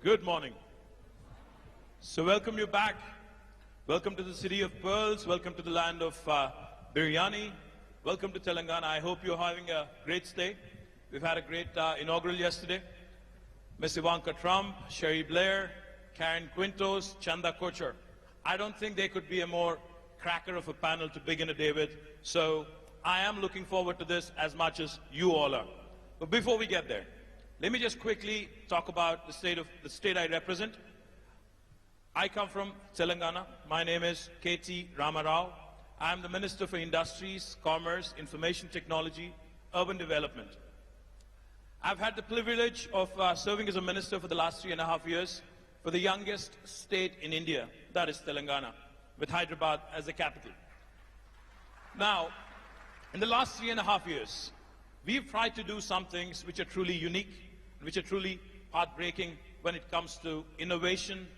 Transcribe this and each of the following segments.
Good morning. So welcome you back. Welcome to the city of pearls. Welcome to the land of biryani. Welcome to Telangana. I hope you're having a great stay. We've had a great inaugural yesterday. Miss Ivanka Trump, Cherie, Blair, Quintus, Chanda, Kochhar. I don't think there could be a more cracker of a panel to begin a day with. So I am looking forward to this as much as you all are. But before we get there, let me just quickly talk about the state I represent. I come from Telangana. My name is Rama. I am the Minister for Industries, Commerce, Information Technology, Urban Development. I've had the privilege of serving as a minister for the last 3.5 years for the youngest state in India, that is Telangana, with Hyderabad as the capital. Now, in the last 3.5 years, we've tried to do some things which are truly unique, which are truly heartbreaking when it comes to innovation,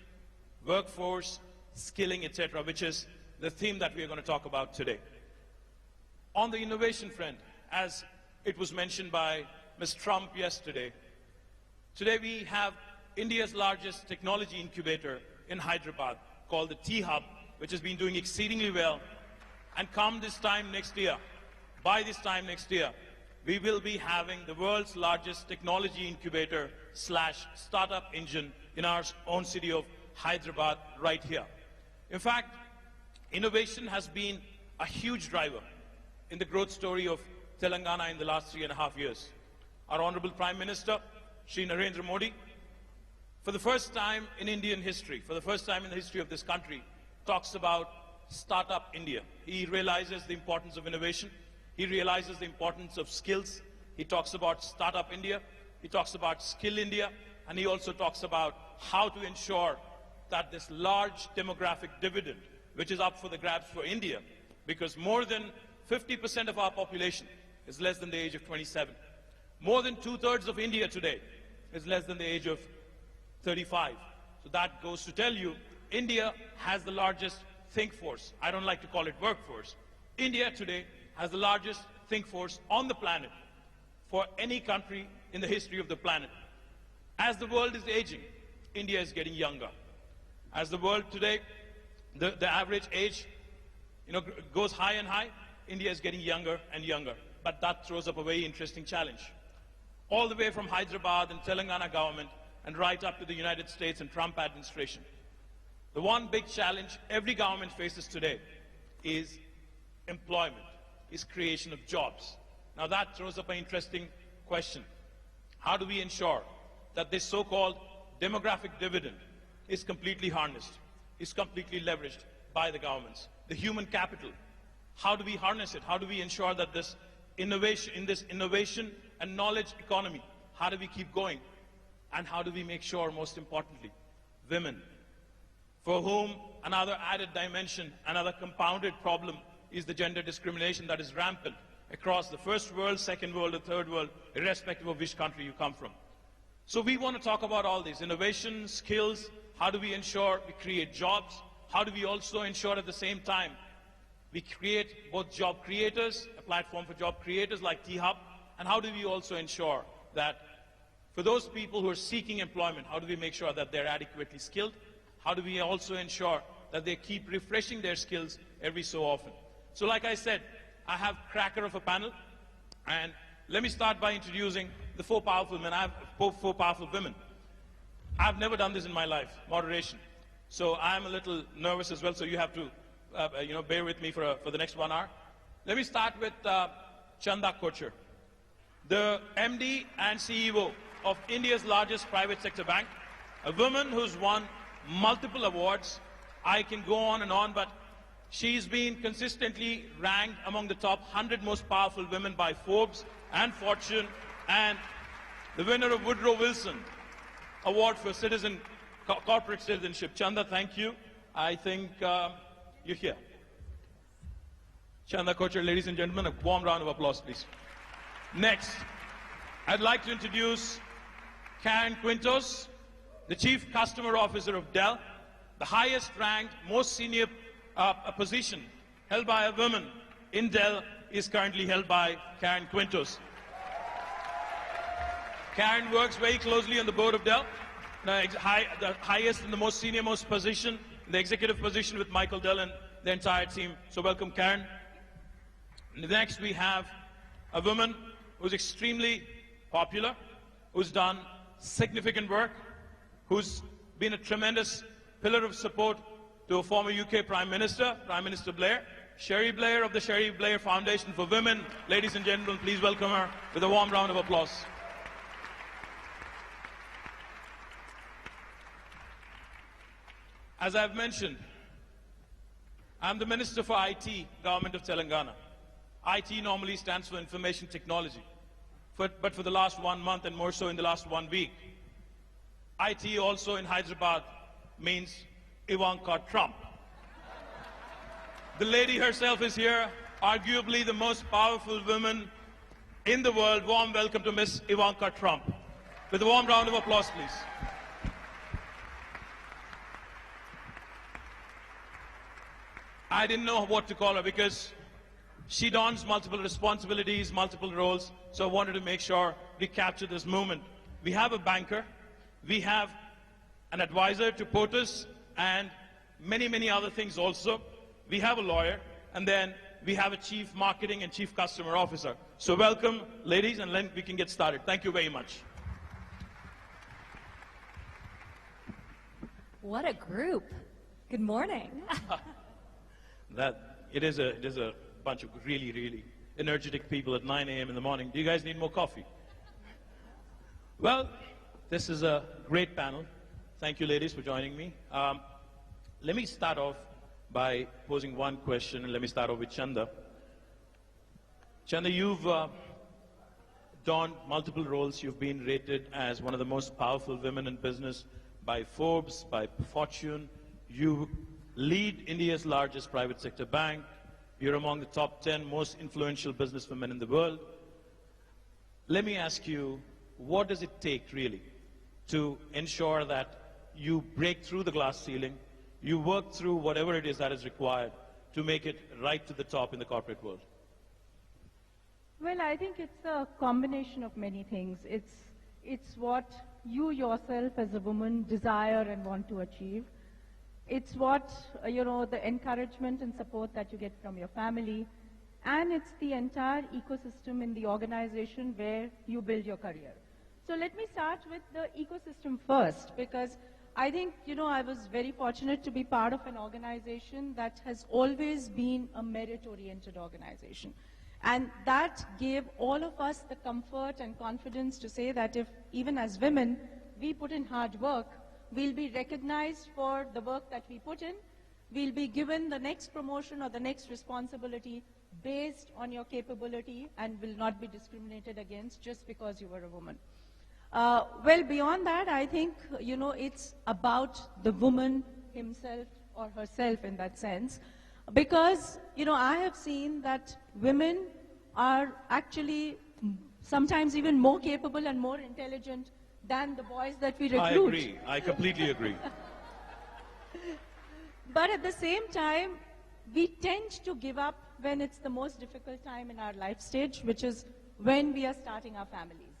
workforce, skilling, etc., which is the theme that we are going to talk about today. On the innovation front, as it was mentioned by Ms. Trump yesterday, today we have India's largest technology incubator in Hyderabad called the T-Hub, which has been doing exceedingly well. And come this time next year, by this time next year, we will be having the world's largest technology incubator / startup engine in our own city of Hyderabad right here. In fact, innovation has been a huge driver in the growth story of Telangana in the last 3.5 years. Our Honorable Prime Minister, Shri Narendra Modi, for the first time in Indian history, for the first time in the history of this country, talks about Startup India. He realizes the importance of innovation. He realizes the importance of skills. He talks about Startup India. He talks about Skill India. And he also talks about how to ensure that this large demographic dividend, which is up for the grabs for India, because more than 50% of our population is less than the age of 27. More than 2/3 of India today is less than the age of 35. So that goes to tell you, India has the largest think force. I don't like to call it workforce. India today has the largest think force on the planet for any country in the history of the planet. As the world is aging, India is getting younger. As the world today, the average age goes high and high, India is getting younger and younger. But that throws up a very interesting challenge. All the way from Hyderabad and Telangana government and right up to the United States and Trump administration. The one big challenge every government faces today is employment, is creation of jobs. Now that throws up an interesting question. How do we ensure that this so-called demographic dividend is completely harnessed, is completely leveraged by the governments? The human capital, how do we harness it? How do we ensure that this innovation and knowledge economy, how do we keep going? And how do we make sure, most importantly, women, for whom another added dimension, another compounded problem is the gender discrimination that is rampant across the first world, second world, or third world, irrespective of which country you come from. So we want to talk about all these innovation, skills, how do we ensure we create jobs, how do we also ensure at the same time we create both job creators, a platform for job creators like T-Hub, and how do we also ensure that for those people who are seeking employment, how do we make sure that they're adequately skilled? How do we also ensure that they keep refreshing their skills every so often? So like I said, I have cracker of a panel, and let me start by introducing the four powerful men. I have four powerful women. I've never done this in my life, moderation. So I'm a little nervous as well, so you have to bear with me for the next 1 hour. Let me start with Chanda Kochhar, the MD and CEO of India's largest private sector bank, a woman who's won multiple awards. I can go on and on, but she's been consistently ranked among the top 100 most powerful women by Forbes and Fortune, and the winner of Woodrow Wilson Award for Corporate Citizenship. Chanda, thank you. I think you're here. Chanda Kochhar, ladies and gentlemen, a warm round of applause, please. Next, I'd like to introduce Quintus, the Chief Customer Officer of Dell, the highest ranked, most senior position held by a woman in Dell is currently held by Quintus. Karen works very closely on the board of Dell. No, the highest and the most senior most position, the executive position with Michael Dell and the entire team. So welcome, Karen. Next, we have a woman who's extremely popular, who's done significant work, who's been a tremendous pillar of support to a former UK Prime Minister, Prime Minister Blair, Cherie Blair of the Cherie Blair Foundation for Women. Ladies and gentlemen, please welcome her with a warm round of applause. As I've mentioned, I'm the Minister for IT, Government of Telangana. IT normally stands for Information Technology. But for the last 1 month and more so in the last 1 week, IT also in Hyderabad means Ivanka Trump. The lady herself is here, arguably the most powerful woman in the world. Warm welcome to Miss Ivanka Trump. With a warm round of applause, please. I didn't know what to call her because she dons multiple responsibilities, multiple roles, so I wanted to make sure we capture this moment. We have a banker, we have an advisor to POTUS, and many, many other things also. We have a lawyer, and then we have a chief marketing and chief customer officer. So welcome, ladies, and then we can get started. Thank you very much. What a group. Good morning. It is a bunch of really, really energetic people at 9 a.m. in the morning. Do you guys need more coffee? Well, this is a great panel. Thank you, ladies, for joining me. Let me start off by posing one question, and let me start off with Chanda. Chanda, you've donned multiple roles. You've been rated as one of the most powerful women in business by Forbes, by Fortune. You lead India's largest private sector bank. You're among the top 10 most influential businesswomen in the world. Let me ask you, what does it take really to ensure that you break through the glass ceiling, you work through whatever it is that is required to make it right to the top in the corporate world? Well, I think it's a combination of many things. It's what you yourself as a woman desire and want to achieve. It's what, the encouragement and support that you get from your family. And it's the entire ecosystem in the organization where you build your career. So let me start with the ecosystem first, because I think, I was very fortunate to be part of an organization that has always been a merit-oriented organization. And that gave all of us the comfort and confidence to say that if, even as women, we put in hard work, we'll be recognized for the work that we put in. We'll be given the next promotion or the next responsibility based on your capability and will not be discriminated against just because you were a woman. Well, beyond that, I think, it's about the woman himself or herself in that sense. Because, I have seen that women are actually sometimes even more capable and more intelligent than the boys that we recruit. I agree. I completely agree. But at the same time, we tend to give up when it's the most difficult time in our life stage, which is when we are starting our families.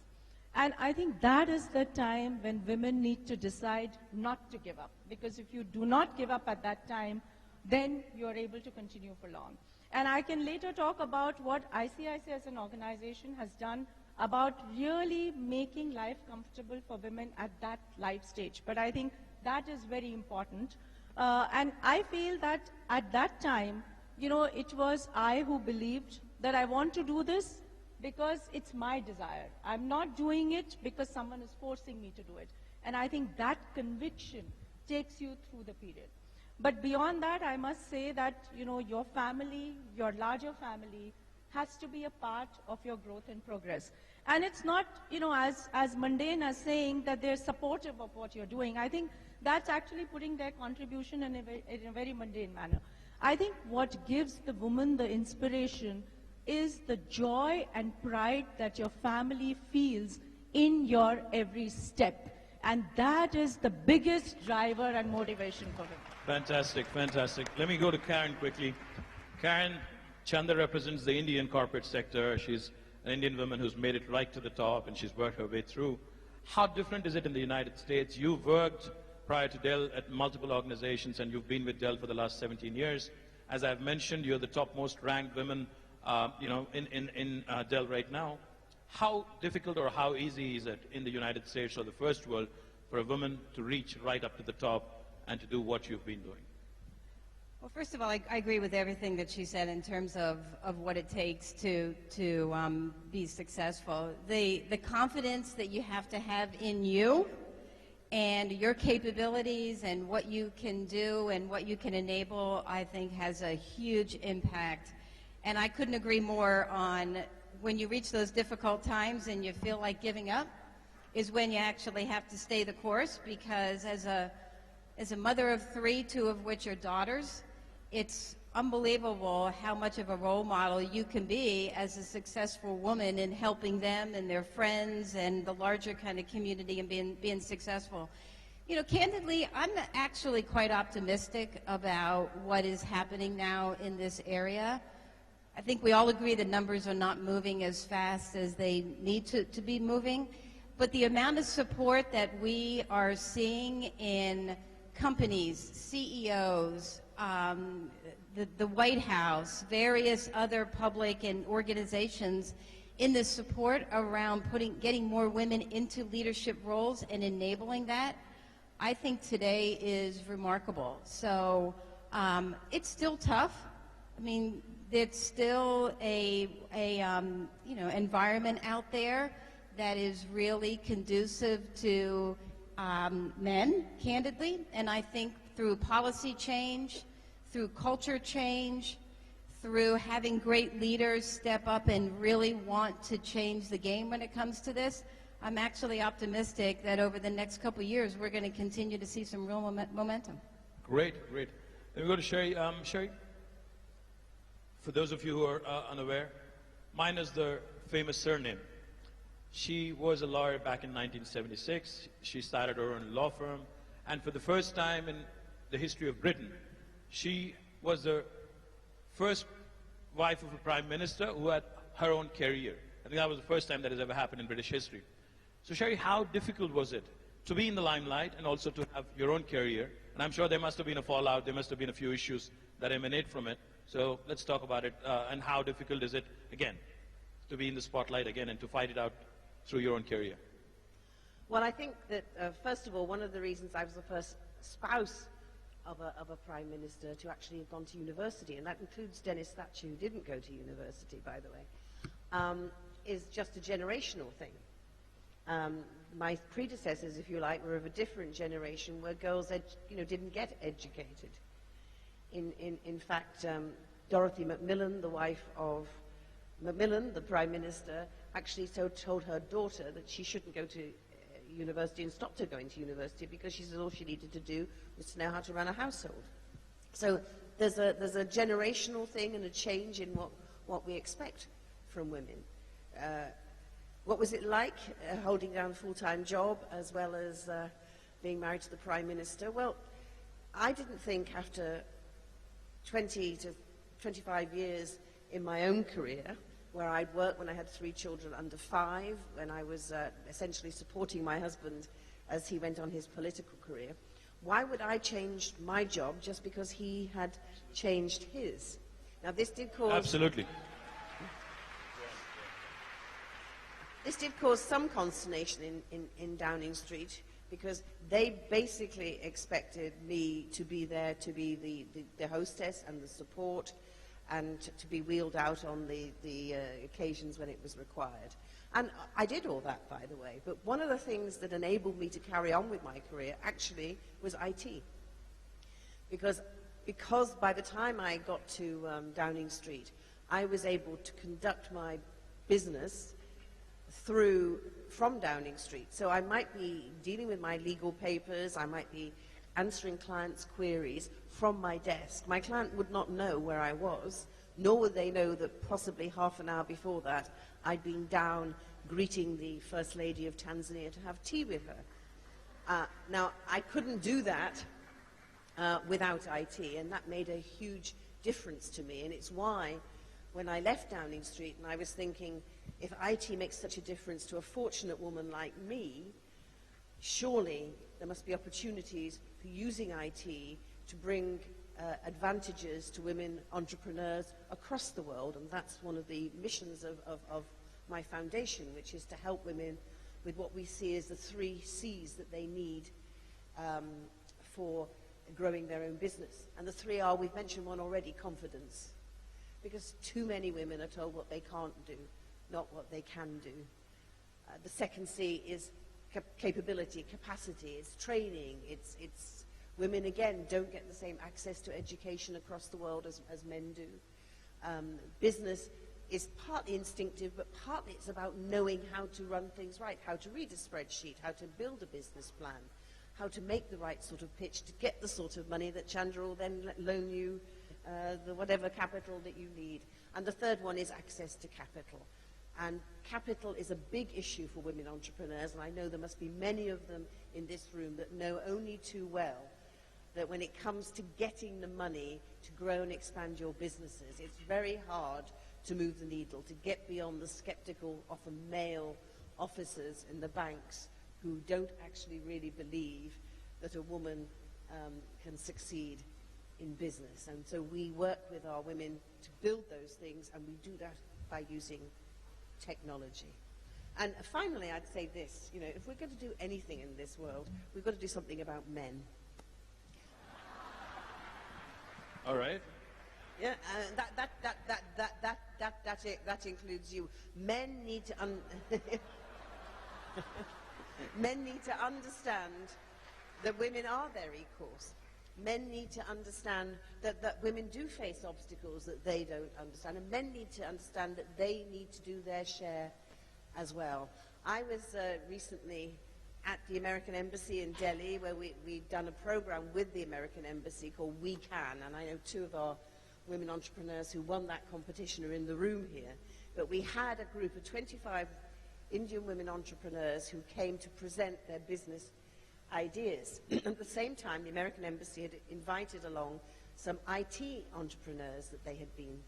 And I think that is the time when women need to decide not to give up. Because if you do not give up at that time, then you are able to continue for long. And I can later talk about what ICICI as an organization has done about really making life comfortable for women at that life stage. But I think that is very important. And I feel that at that time, it was I who believed that I want to do this because it's my desire. I'm not doing it because someone is forcing me to do it. And I think that conviction takes you through the period. But beyond that, I must say that, your family, your larger family, has to be a part of your growth and progress. And it's not, as mundane as saying that they're supportive of what you're doing. I think that's actually putting their contribution in a very mundane manner. I think what gives the woman the inspiration is the joy and pride that your family feels in your every step. And that is the biggest driver and motivation for them. Fantastic, fantastic. Let me go to Karen quickly. Karen, Chanda represents the Indian corporate sector. She's an Indian woman who's made it right to the top, and she's worked her way through. How different is it in the United States? You've worked prior to Dell at multiple organizations, and you've been with Dell for the last 17 years. As I've mentioned, you're the topmost ranked women in Dell right now. How difficult or how easy is it in the United States or the first world for a woman to reach right up to the top and to do what you've been doing? Well, first of all, I agree with everything that she said in terms of what it takes to be successful. The confidence that you have to have in you and your capabilities and what you can do and what you can enable, I think has a huge impact. And I couldn't agree more on when you reach those difficult times and you feel like giving up is when you actually have to stay the course, because as a mother of three, two of which are daughters, it's unbelievable how much of a role model you can be as a successful woman in helping them and their friends and the larger kind of community and being successful. You know, candidly, I'm actually quite optimistic about what is happening now in this area. I think we all agree the numbers are not moving as fast as they need to be moving, but the amount of support that we are seeing in companies, CEOs, the White House, various other public and organizations in the support around getting more women into leadership roles and enabling that, I think today is remarkable. So it's still tough. I mean, it's still a environment out there that is really conducive to men, candidly, and I think through policy change, through culture change, through having great leaders step up and really want to change the game when it comes to this, I'm actually optimistic that over the next couple of years we're going to continue to see some real momentum. Great, great. Then we go to Cherie. Cherie, for those of you who are unaware, mine is the famous surname. She was a lawyer back in 1976. She started her own law firm, and for the first time in the history of Britain, she was the first wife of a prime minister who had her own career. I think that was the first time that has ever happened in British history. So Cherie, how difficult was it to be in the limelight and also to have your own career? And I'm sure there must have been a fallout, there must have been a few issues that emanate from it. So let's talk about it, and how difficult is it, again, to be in the spotlight again and to fight it out through your own career? Well, I think that, first of all, one of the reasons I was the first spouse of a prime minister to actually have gone to university, and that includes Dennis Thatcher, who didn't go to university, by the way, is just a generational thing. My predecessors, if you like, were of a different generation where girls didn't get educated. In fact, Dorothy Macmillan, the wife of Macmillan, the Prime Minister, actually told her daughter that she shouldn't go to university and stopped her going to university because she said all she needed to do was to know how to run a household. So there's a generational thing and a change in what we expect from women. What was it like holding down a full-time job as well as being married to the Prime Minister? Well, I didn't think after 20 to 25 years in my own career, where I'd worked when I had 3 children under 5, when I was essentially supporting my husband as he went on his political career, why would I change my job just because he had changed his? Now this did cause... Absolutely. This did cause some consternation in Downing Street, because they basically expected me to be there to be the hostess and the support and to be wheeled out on the occasions when it was required. And I did all that, by the way, but one of the things that enabled me to carry on with my career actually was IT. Because by the time I got to Downing Street, I was able to conduct my business from Downing Street. So I might be dealing with my legal papers, I might be answering clients' queries from my desk. My client would not know where I was, nor would they know that possibly half an hour before that I'd been down greeting the First Lady of Tanzania to have tea with her. Now, I couldn't do that without IT, and that made a huge difference to me, and it's why when I left Downing Street and I was thinking, if IT makes such a difference to a fortunate woman like me, surely there must be opportunities for using IT to bring advantages to women entrepreneurs across the world, and that's one of the missions of my foundation, which is to help women with what we see as the 3 C's that they need for growing their own business. And the 3 are, we've mentioned one already, confidence. Because too many women are told what they can't do, not what they can do. The second C is capability, capacity, it's training, it's women, again, don't get the same access to education across the world as men do. Business is partly instinctive, but partly it's about knowing how to run things right, how to read a spreadsheet, how to build a business plan, how to make the right sort of pitch to get the sort of money that Chandler will then loan you, the whatever capital that you need. And the third one is access to capital. And capital is a big issue for women entrepreneurs, and I know there must be many of them in this room that know only too well that when it comes to getting the money to grow and expand your businesses, it's very hard to move the needle, to get beyond the skeptical, often male officers in the banks who don't actually really believe that a woman can succeed in business. And so we work with our women to build those things, and we do that by using technology. And finally, I'd say this, you know, if we're going to do anything in this world, we've got to do something about men. All right. Yeah, that includes you. Men need to men need to understand that women are their equals. Men need to understand that women do face obstacles that they don't understand, and men need to understand that they need to do their share as well. I was recently at the American Embassy in Delhi, where we'd done a program with the American Embassy called We Can, and I know 2 of our women entrepreneurs who won that competition are in the room here. But we had a group of 25 Indian women entrepreneurs who came to present their business ideas. At the same time, the American Embassy had invited along some IT entrepreneurs that they had been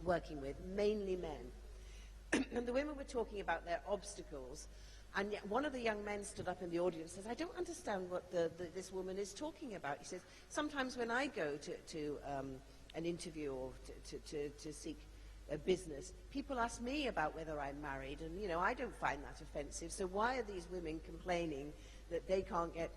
working with, mainly men. And the women were talking about their obstacles, and yet one of the young men stood up in the audience and says, I don't understand what this woman is talking about. He says, sometimes when I go to an interview or to seek a business, people ask me about whether I'm married, and, you know, I don't find that offensive, so why are these women complaining that they can't get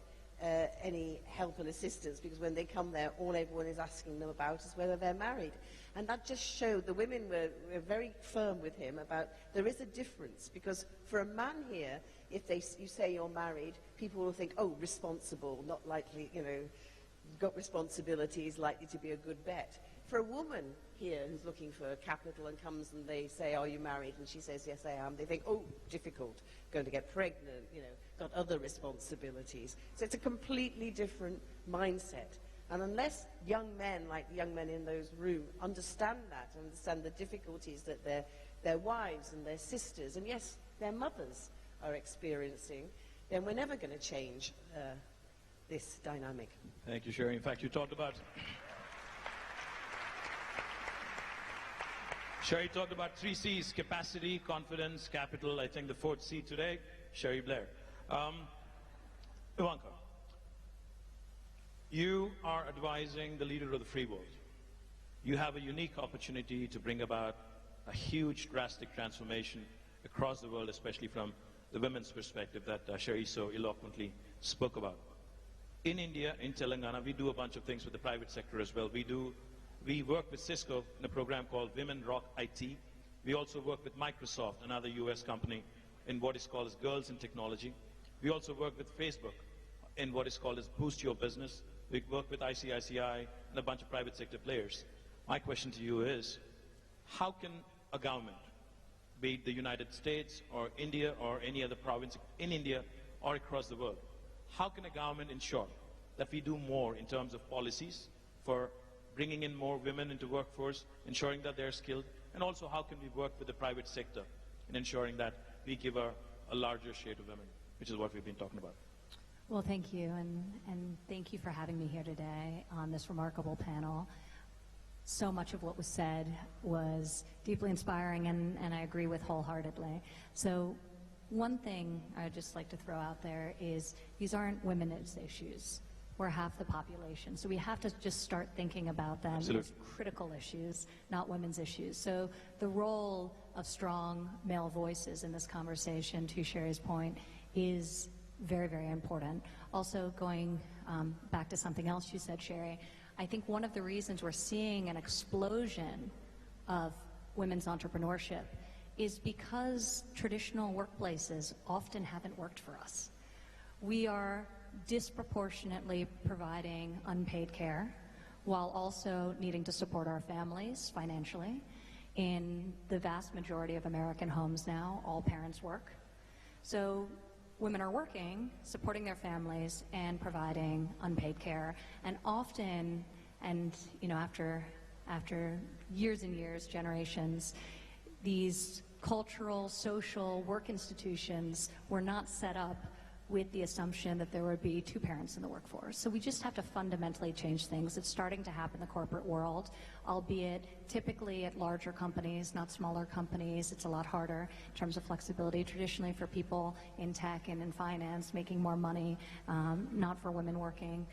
any help and assistance, because when they come there, all everyone is asking them about is whether they're married. And that just showed, the women were very firm with him about there is a difference, because for a man here, if you say you're married, people will think, oh, responsible, not likely, you know, got responsibilities, likely to be a good bet. For a woman here who's looking for capital and comes and they say, are you married? And she says, yes, I am. They think, oh, difficult, going to get pregnant, you know, got other responsibilities. So it's a completely different mindset. And unless young men, like the young men in those rooms, understand that, understand the difficulties that their wives and their sisters, and yes, their mothers are experiencing, then we're never going to change this dynamic. Thank you, Cherie. In fact, you talked about... Cherie talked about 3 C's, capacity, confidence, capital. I think the 4th C today, Cherie Blair. Ivanka, you are advising the leader of the free world. You have a unique opportunity to bring about a huge, drastic transformation across the world, especially from the women's perspective that Cherie so eloquently spoke about. In India, in Telangana, we do a bunch of things with the private sector as well. We work with Cisco in a program called Women Rock IT. We also work with Microsoft, another US company, in what is called as Girls in Technology. We also work with Facebook in what is called as Boost Your Business. We work with Icici and a bunch of private sector players. My question to you is, how can a government, be it the United States or India or any other province in India or across the world, how can a government ensure that we do more in terms of policies for bringing in more women into workforce, ensuring that they're skilled, and also how can we work with the private sector in ensuring that we give a larger share to women, which is what we've been talking about. Well, thank you, and thank you for having me here today on this remarkable panel. So much of what was said was deeply inspiring, and I agree with wholeheartedly. So one thing I'd just like to throw out there is these aren't women's issues. We're half the population, so we have to just start thinking about them as critical issues, not women's issues. So the role of strong male voices in this conversation, to Cherie's point, is very, very important. Also, going back to something else you said, Cherie, I think one of the reasons we're seeing an explosion of women's entrepreneurship is because traditional workplaces often haven't worked for us. We are disproportionately providing unpaid care while also needing to support our families financially. In the vast majority of American homes now, all parents work. So women are working, supporting their families, and providing unpaid care. And often, and after years and years, generations, these cultural, social work institutions were not set up with the assumption that there would be two parents in the workforce. So we just have to fundamentally change things. It's starting to happen in the corporate world, albeit typically at larger companies, not smaller companies. It's a lot harder in terms of flexibility. Traditionally for people in tech and in finance, making more money, not for women working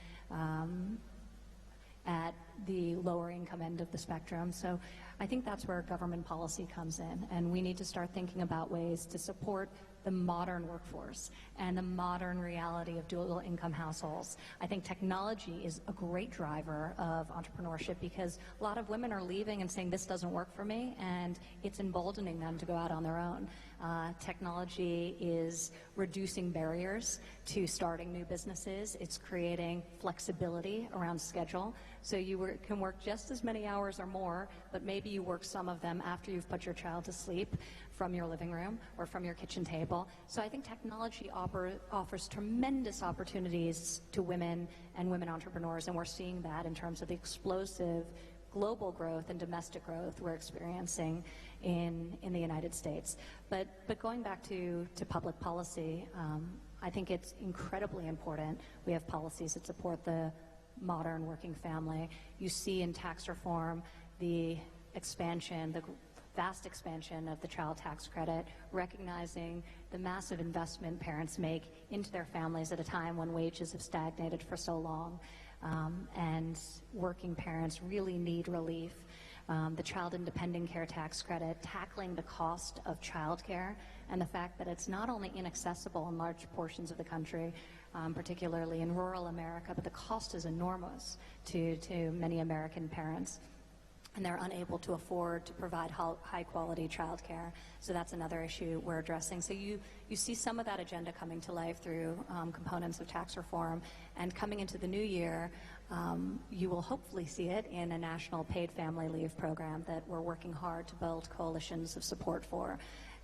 at the lower income end of the spectrum. So I think that's where government policy comes in, and we need to start thinking about ways to support the modern workforce and the modern reality of dual income households. I think technology is a great driver of entrepreneurship because a lot of women are leaving and saying this doesn't work for me, and it's emboldening them to go out on their own. Technology is reducing barriers to starting new businesses. It's creating flexibility around schedule. So you can work just as many hours or more, but maybe you work some of them after you've put your child to sleep from your living room or from your kitchen table. So I think technology offers tremendous opportunities to women and women entrepreneurs, and we're seeing that in terms of the explosive global growth and domestic growth we're experiencing in the United States. But going back to public policy, I think it's incredibly important we have policies that support the modern working family. You see in tax reform the expansion, the vast expansion of the child tax credit, recognizing the massive investment parents make into their families at a time when wages have stagnated for so long, and working parents really need relief. The child independent care tax credit, tackling the cost of childcare and the fact that it's not only inaccessible in large portions of the country, particularly in rural America, but the cost is enormous to many American parents, and they're unable to afford to provide high-quality childcare. So that's another issue we're addressing. So you see some of that agenda coming to life through components of tax reform, and coming into the new year, you will hopefully see it in a national paid family leave program that we're working hard to build coalitions of support for.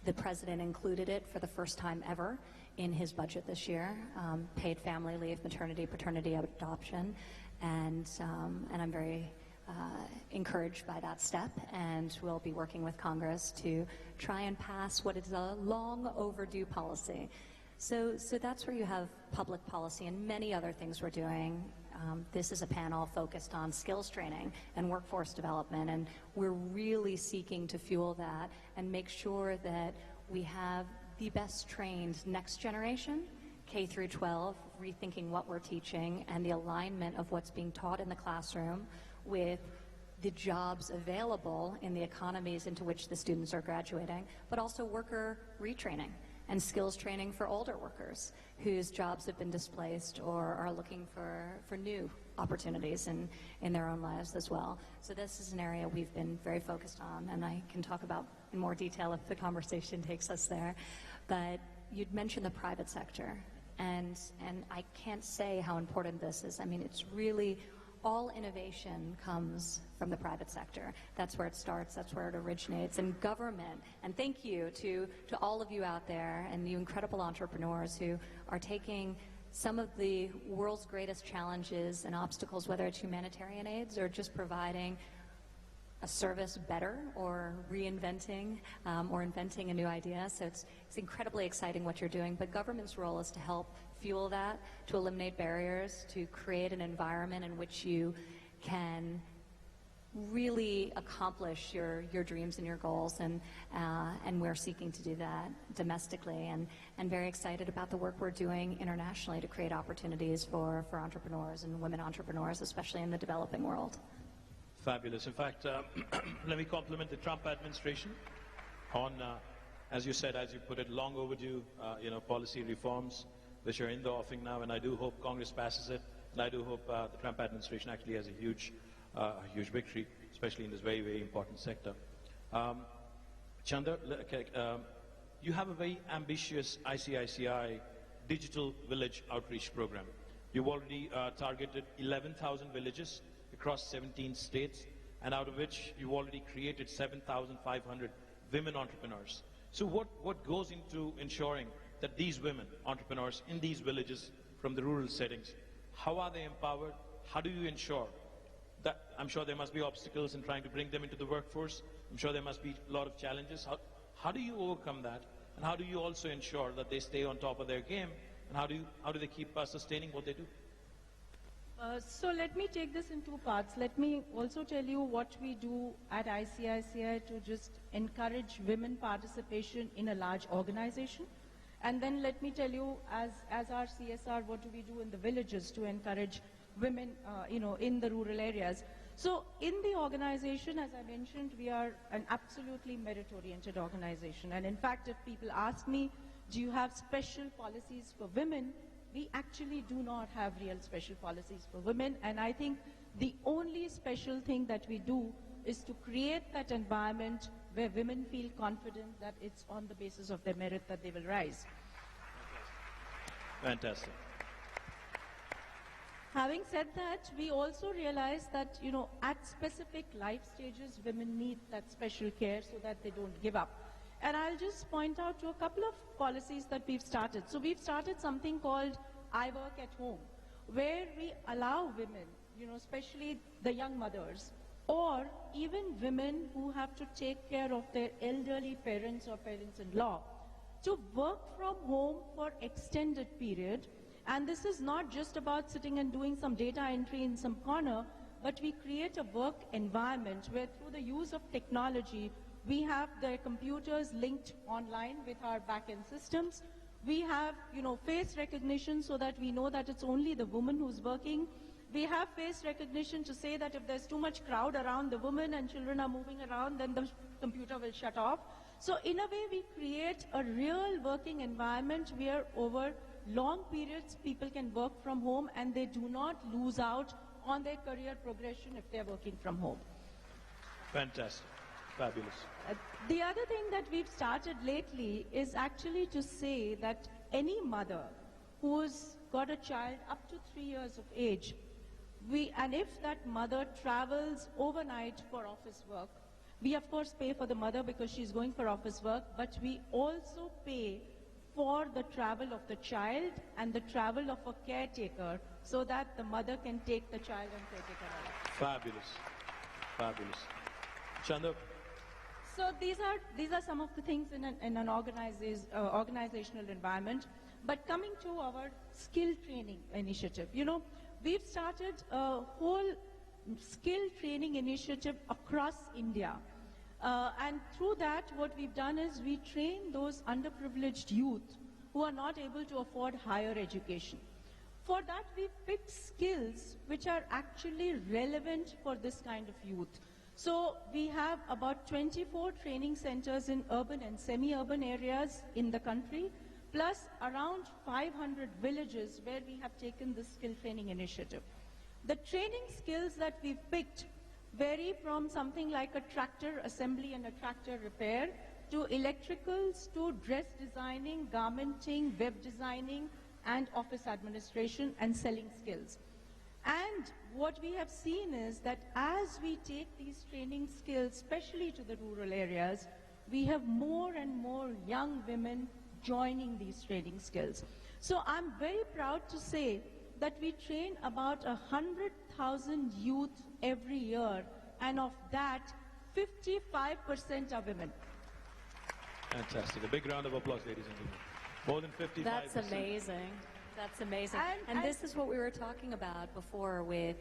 The president included it for the first time ever in his budget this year, paid family leave, maternity, paternity, adoption, and I'm very encouraged by that step, and we'll be working with Congress to try and pass what is a long overdue policy. So that's where you have public policy and many other things we're doing. This is a panel focused on skills training and workforce development, and we're really seeking to fuel that and make sure that we have the best trained next generation, K through 12, rethinking what we're teaching and the alignment of what's being taught in the classroom with the jobs available in the economies into which the students are graduating, but also worker retraining and skills training for older workers whose jobs have been displaced or are looking for new opportunities in their own lives as well. So this is an area we've been very focused on, and I can talk about in more detail if the conversation takes us there. But you'd mentioned the private sector, and I can't say how important this is. I mean, it's really all innovation comes from the private sector. That's where it starts, that's where it originates. And government, and thank you to all of you out there and you incredible entrepreneurs who are taking some of the world's greatest challenges and obstacles, whether it's humanitarian aids or just providing a service better or reinventing or inventing a new idea. So it's incredibly exciting what you're doing, but government's role is to help fuel that, to eliminate barriers, to create an environment in which you can really accomplish your dreams and your goals, and we're seeking to do that domestically, and very excited about the work we're doing internationally to create opportunities for entrepreneurs and women entrepreneurs, especially in the developing world. Fabulous. In fact, let me compliment the Trump administration on, as you said, as you put it, long overdue, policy reforms which are in the offing now, and I do hope Congress passes it, and I do hope the Trump administration actually has a huge victory, especially in this very, very important sector. Chanda, you have a very ambitious ICICI digital village outreach program. You've already targeted 11,000 villages across 17 states, and out of which you've already created 7,500 women entrepreneurs. So what goes into ensuring that these women entrepreneurs in these villages from the rural settings, how are they empowered? How do you ensure that? I'm sure there must be obstacles in trying to bring them into the workforce. I'm sure there must be a lot of challenges. How do you overcome that? And how do you also ensure that they stay on top of their game? And how do they keep sustaining what they do? So let me take this in two parts. Let me also tell you what we do at ICICI to just encourage women participation in a large organization. And then let me tell you, as our CSR, what do we do in the villages to encourage women, in the rural areas. So in the organization, as I mentioned, we are an absolutely merit-oriented organization. And in fact, if people ask me, do you have special policies for women? We actually do not have real special policies for women. And I think the only special thing that we do is to create that environment where women feel confident that it's on the basis of their merit that they will rise. Fantastic. Having said that, we also realize that, at specific life stages, women need that special care so that they don't give up. And I'll just point out to a couple of policies that we've started. So we've started something called I Work at Home, where we allow women, especially the young mothers, or even women who have to take care of their elderly parents or parents-in-law, to work from home for extended period. And this is not just about sitting and doing some data entry in some corner, but we create a work environment where through the use of technology, we have their computers linked online with our back-end systems. We have, face recognition so that we know that it's only the woman who's working. We have face recognition to say that if there's too much crowd around the woman and children are moving around, then the computer will shut off. So in a way, we create a real working environment where over long periods people can work from home and they do not lose out on their career progression if they're working from home. Fantastic. Fabulous. The other thing that we've started lately is actually to say that any mother who's got a child up to 3 years of age, and if that mother travels overnight for office work, we of course pay for the mother because she's going for office work, but we also pay for the travel of the child and the travel of a caretaker so that the mother can take the child and take her out. Fabulous. Fabulous. Chanda? So these are some of the things in an organizational environment. But coming to our skill training initiative, we've started a whole skill training initiative across India. And through that, what we've done is we train those underprivileged youth who are not able to afford higher education. For that, we've picked skills which are actually relevant for this kind of youth. So we have about 24 training centers in urban and semi-urban areas in the country, plus around 500 villages where we have taken this skill training initiative. The training skills that we've picked vary from something like a tractor assembly and a tractor repair to electricals to dress designing, garmenting, web designing, and office administration and selling skills. And what we have seen is that as we take these training skills, especially to the rural areas, we have more and more young women joining these training skills. So I'm very proud to say that we train about 100,000 youth every year, and of that, 55% are women. Fantastic. A big round of applause, ladies and gentlemen. More than 55%. That's amazing. That's amazing. And this is what we were talking about before with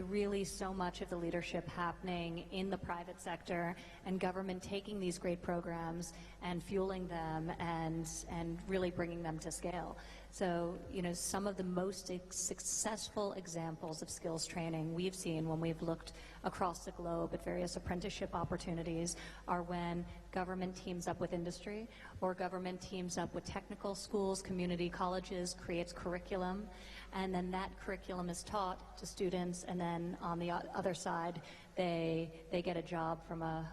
really so much of the leadership happening in the private sector and government taking these great programs and fueling them and really bringing them to scale. So, you know, some of the most successful examples of skills training we've seen when we've looked across the globe at various apprenticeship opportunities are when government teams up with industry or government teams up with technical schools, community colleges, creates curriculum, and then that curriculum is taught to students, and then on the other side they get a job from a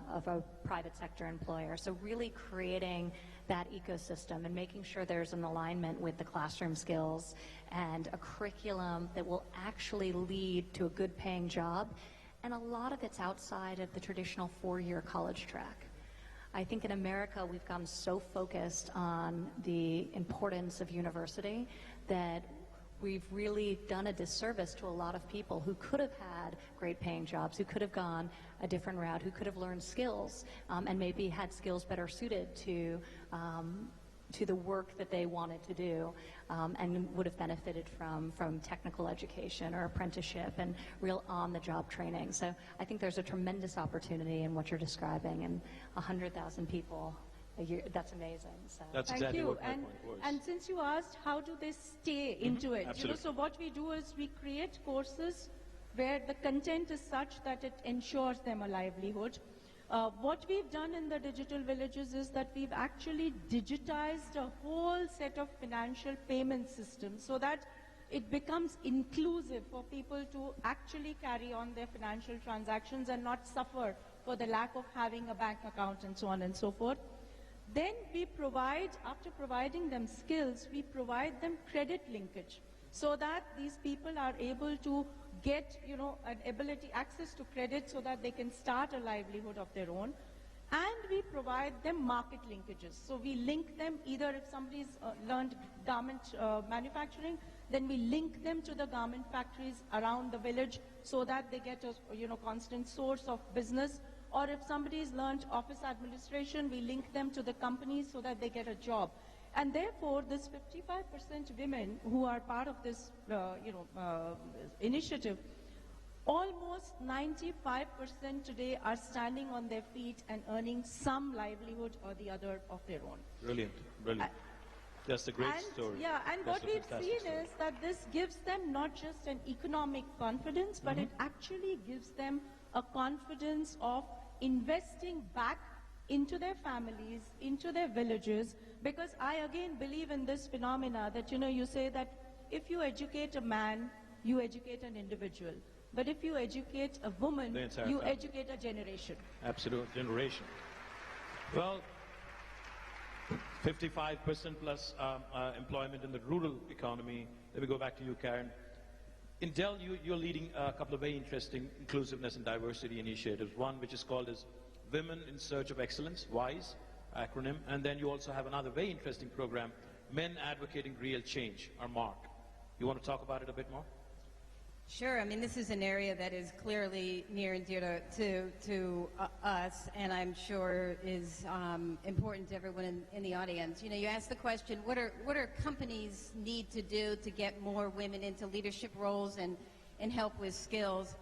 private sector employer. So really creating that ecosystem and making sure there's an alignment with the classroom skills and a curriculum that will actually lead to a good paying job. And a lot of it's outside of the traditional four-year college track. I think in America we've gotten so focused on the importance of university that we've really done a disservice to a lot of people who could have had great paying jobs, who could have gone a different route, who could have learned skills and maybe had skills better suited to the work that they wanted to do and would have benefited from technical education or apprenticeship and real on-the-job training. So I think there's a tremendous opportunity in what you're describing, and 100,000 people a year, that's amazing. So. That's Thank exactly you. what my point was. And since you asked, how do they stay into it? Absolutely. You know, so what we do is we create courses where the content is such that it ensures them a livelihood. What we've done in the digital villages is that we've actually digitized a whole set of financial payment systems so that it becomes inclusive for people to actually carry on their financial transactions and not suffer for the lack of having a bank account and so on and so forth. Then we provide, after providing them skills, we provide them credit linkage so that these people are able to get, you know, an ability, access to credit so that they can start a livelihood of their own. And we provide them market linkages. So we link them either if somebody's learned garment manufacturing, then we link them to the garment factories around the village so that they get a, you know, constant source of business. Or if somebody's learned office administration, we link them to the companies so that they get a job. And therefore, this 55% women who are part of this initiative, almost 95% today are standing on their feet and earning some livelihood or the other of their own. Brilliant, brilliant. That's a great story. Yeah, and That's what we've seen is that this gives them not just an economic confidence, but it actually gives them a confidence of investing back into their families, into their villages, because I again believe in this phenomena that, you know, you say that if you educate a man, you educate an individual. But if you educate a woman, you educate a generation. Absolute generation. Well, 55% plus employment in the rural economy. Let me go back to you, Karen. In Dell, you're leading a couple of very interesting inclusiveness and diversity initiatives. One which is called as Women in Search of Excellence, WISE acronym. And then you also have another very interesting program, Men Advocating Real Change, or MARC. You want to talk about it a bit more? Sure. I mean, this is an area that is clearly near and dear to us, and I'm sure is important to everyone in the audience. You know, you asked the question, what are companies need to do to get more women into leadership roles and help with skills?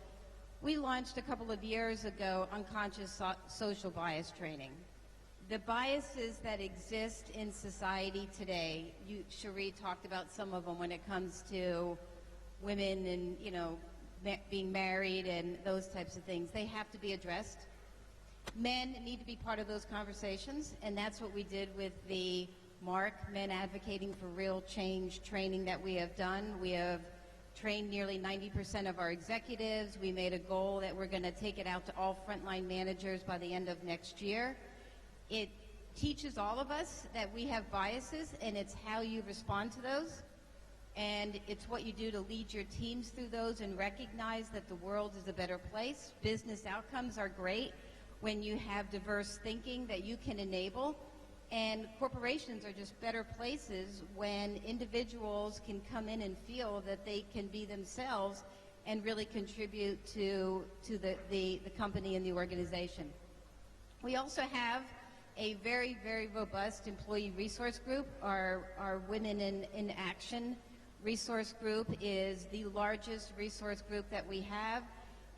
We launched a couple of years ago unconscious social bias training. The biases that exist in society today, Cherie talked about some of them when it comes to women and, you know, being married and those types of things. They have to be addressed. Men need to be part of those conversations, and that's what we did with the MARC, Men Advocating for Real Change training that we have done. We have trained nearly 90% of our executives. We made a goal that we're going to take it out to all frontline managers by the end of next year. It teaches all of us that we have biases, and it's how you respond to those. And it's what you do to lead your teams through those and recognize that the world is a better place. Business outcomes are great when you have diverse thinking that you can enable. And corporations are just better places when individuals can come in and feel that they can be themselves and really contribute to the company and the organization. We also have a very, very robust employee resource group, our Women in Action resource group is the largest resource group that we have.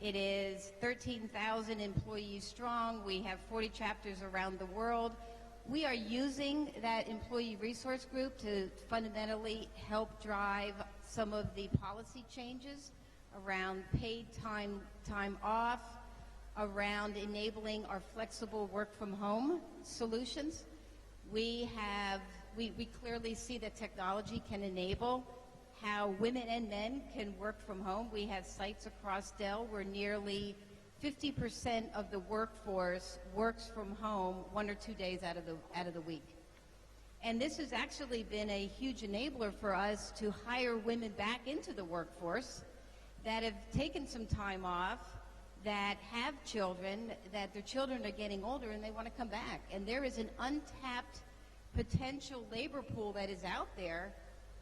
It is 13,000 employees strong. We have 40 chapters around the world. We are using that employee resource group to fundamentally help drive some of the policy changes around paid time off, around enabling our flexible work from home solutions. We clearly see that technology can enable how women and men can work from home. We have sites across Dell where nearly 50% of the workforce works from home 1 or 2 days out of the week. And this has actually been a huge enabler for us to hire women back into the workforce that have taken some time off, that have children, that their children are getting older and they want to come back. And there is an untapped potential labor pool that is out there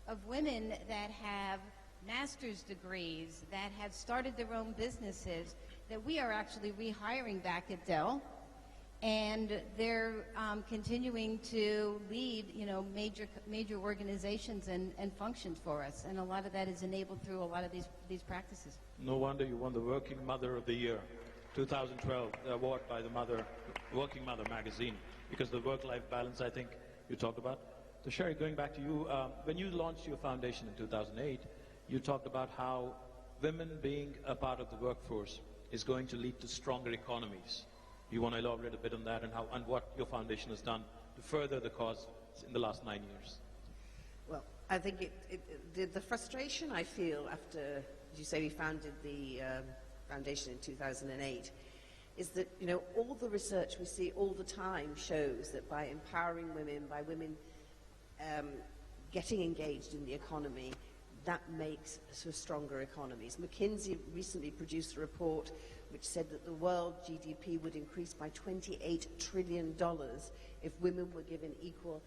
of women that have master's degrees, that have started their own businesses, that we are actually rehiring back at Dell. And they're continuing to lead, major organizations and functions for us. And a lot of that is enabled through a lot of these practices. No wonder you won the Working Mother of the Year, 2012, the award by the Working Mother magazine, because the work-life balance, I think, you talked about. So Cherie, going back to you, when you launched your foundation in 2008, you talked about how women being a part of the workforce is going to lead to stronger economies. You want to elaborate a bit on that and what your foundation has done to further the cause in the last 9 years? Well, I think the frustration I feel after, as you say, we founded the foundation in 2008, is that, all the research we see all the time shows that by empowering women, by women getting engaged in the economy, that makes for stronger economies. McKinsey recently produced a report which said that the world GDP would increase by $28 trillion if women were given equal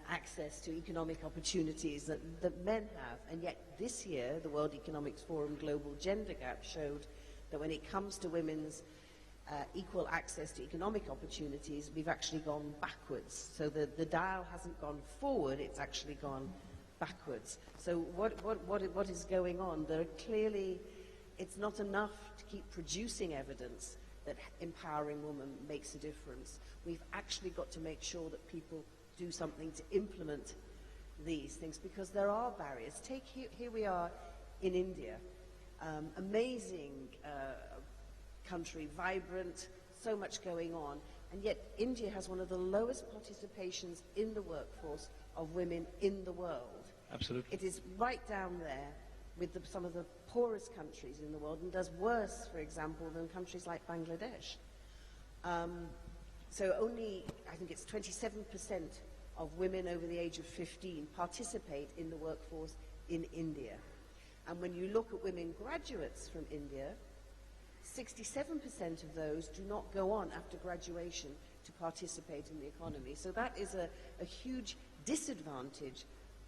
access to economic opportunities that men have. And yet this year, the World Economic Forum Global Gender Gap showed that when it comes to women's equal access to economic opportunities, we've actually gone backwards. So the dial hasn't gone forward, it's actually gone backwards. So what is going on? There are clearly, it's not enough to keep producing evidence that empowering women makes a difference. We've actually got to make sure that people do something to implement these things, because there are barriers. Take here we are in India, amazing country, vibrant, so much going on, and yet India has one of the lowest participations in the workforce of women in the world. Absolutely. It is right down there with some of the poorest countries in the world, and does worse, for example, than countries like Bangladesh. So only, I think it's 27% of women over the age of 15 participate in the workforce in India. And when you look at women graduates from India, 67% of those do not go on after graduation to participate in the economy. So that is a huge disadvantage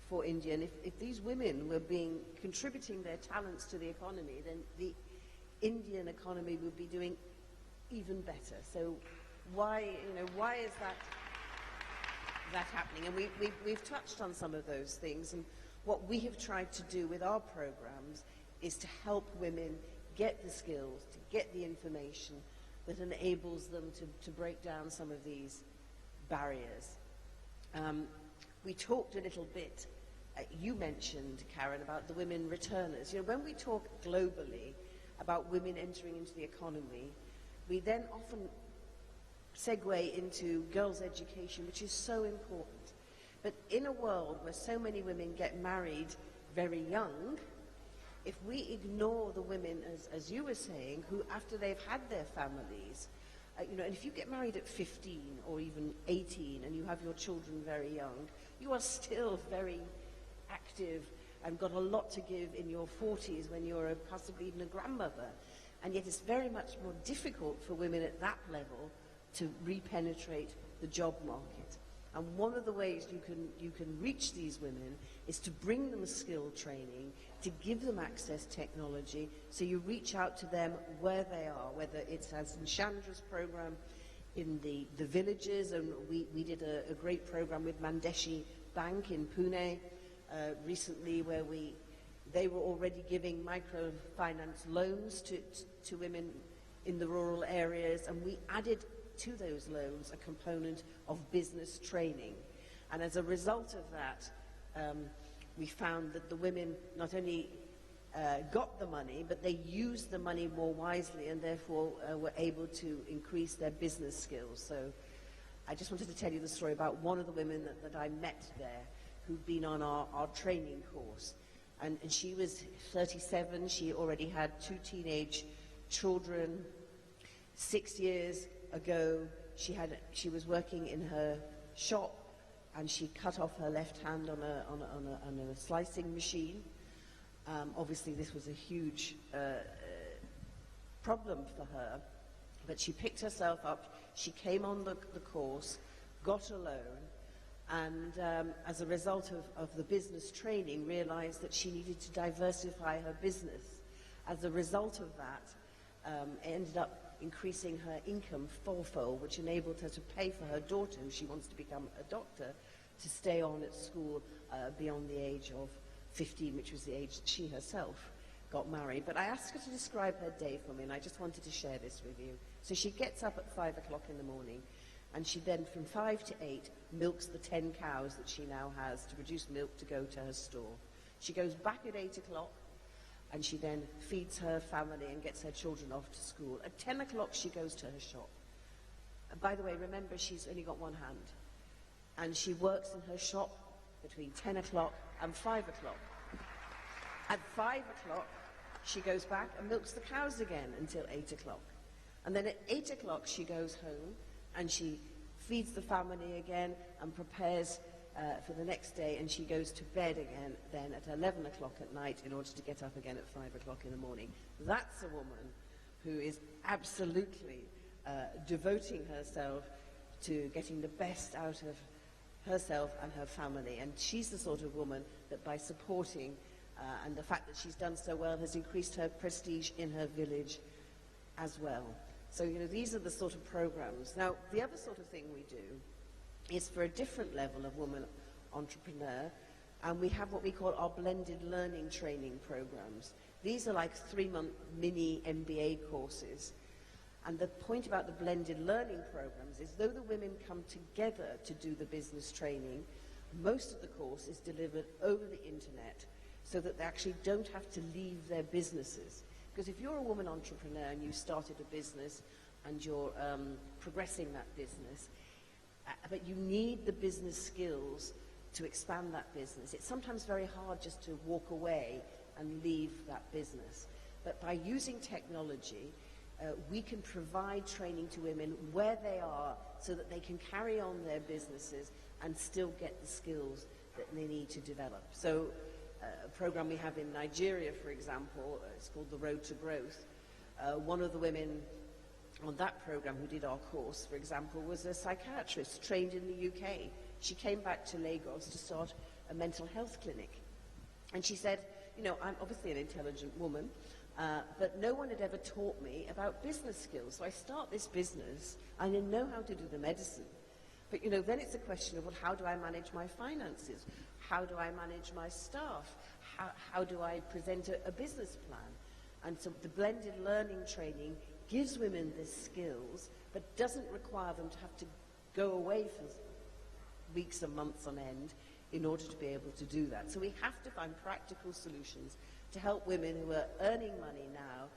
for India. And if these women were contributing their talents to the economy, then the Indian economy would be doing even better. So why is that happening? And we've touched on some of those things, and what we have tried to do with our programs is to help women get the skills, to get the information that enables them to break down some of these barriers. We talked a little bit, you mentioned, Karen, about the women returners. When we talk globally about women entering into the economy, we then often segue into girls' education, which is so important. But in a world where so many women get married very young, if we ignore the women, as you were saying, who after they've had their families, and if you get married at 15 or even 18 and you have your children very young, you are still very active and got a lot to give in your 40s when you're possibly even a grandmother. And yet it's very much more difficult for women at that level to repenetrate the job market. And one of the ways you can reach these women is to bring them skill training, to give them access to technology, so you reach out to them where they are, whether it's as in Chandra's program in the villages, and we did a great program with Mandeshi Bank in Pune, recently where they were already giving microfinance loans to women in the rural areas, and we added to those loans a component of business training. And as a result of that, we found that the women not only got the money, but they used the money more wisely and therefore were able to increase their business skills. So I just wanted to tell you the story about one of the women that I met there who'd been on our training course. And she was 37, she already had 2 teenage children. 6 years ago, she was working in her shop, and she cut off her left hand on a slicing machine. Obviously, this was a huge problem for her, but she picked herself up, she came on the course, got a loan, and as a result of the business training, realized that she needed to diversify her business. As a result of that, ended up increasing her income fourfold, which enabled her to pay for her daughter, who she wants to become a doctor, to stay on at school beyond the age of 15, which was the age that she herself got married. But I asked her to describe her day for me, and I just wanted to share this with you. So she gets up at 5 o'clock in the morning, and she then, from 5 to 8, milks the 10 cows that she now has to produce milk to go to her store. She goes back at 8 o'clock, and she then feeds her family and gets her children off to school. At 10 o'clock, she goes to her shop. And by the way, remember, she's only got one hand. And she works in her shop between 10 o'clock and 5 o'clock. At 5 o'clock, she goes back and milks the cows again until 8 o'clock. And then at 8 o'clock, she goes home and she feeds the family again and prepares for the next day, and she goes to bed again then at 11 o'clock at night in order to get up again at 5 o'clock in the morning. That's a woman who is absolutely devoting herself to getting the best out of herself and her family. And she's the sort of woman that, by supporting and the fact that she's done so well, has increased her prestige in her village as well. So, you know, these are the sort of programs. Now, the other sort of thing we do is for a different level of woman entrepreneur, and we have what we call our blended learning training programs. These are like 3-month mini MBA courses. And the point about the blended learning programs is, though the women come together to do the business training, most of the course is delivered over the internet so that they actually don't have to leave their businesses. Because if you're a woman entrepreneur and you started a business and you're progressing that business, but you need the business skills to expand that business, it's sometimes very hard just to walk away and leave that business. But by using technology, we can provide training to women where they are so that they can carry on their businesses and still get the skills that they need to develop. So a program we have in Nigeria, for example, it's called The Road to Growth. One of the women on that program who did our course, for example, was a psychiatrist trained in the UK. She came back to Lagos to start a mental health clinic. And she said, you know, I'm obviously an intelligent woman, but no one had ever taught me about business skills. So I start this business, I know how to do the medicine. But, you know, then it's a question of, well, how do I manage my finances? How do I manage my staff? How do I present a business plan? And so the blended learning training gives women the skills, but doesn't require them to have to go away for weeks and months on end in order to be able to do that. So we have to find practical solutions to help women who are earning money now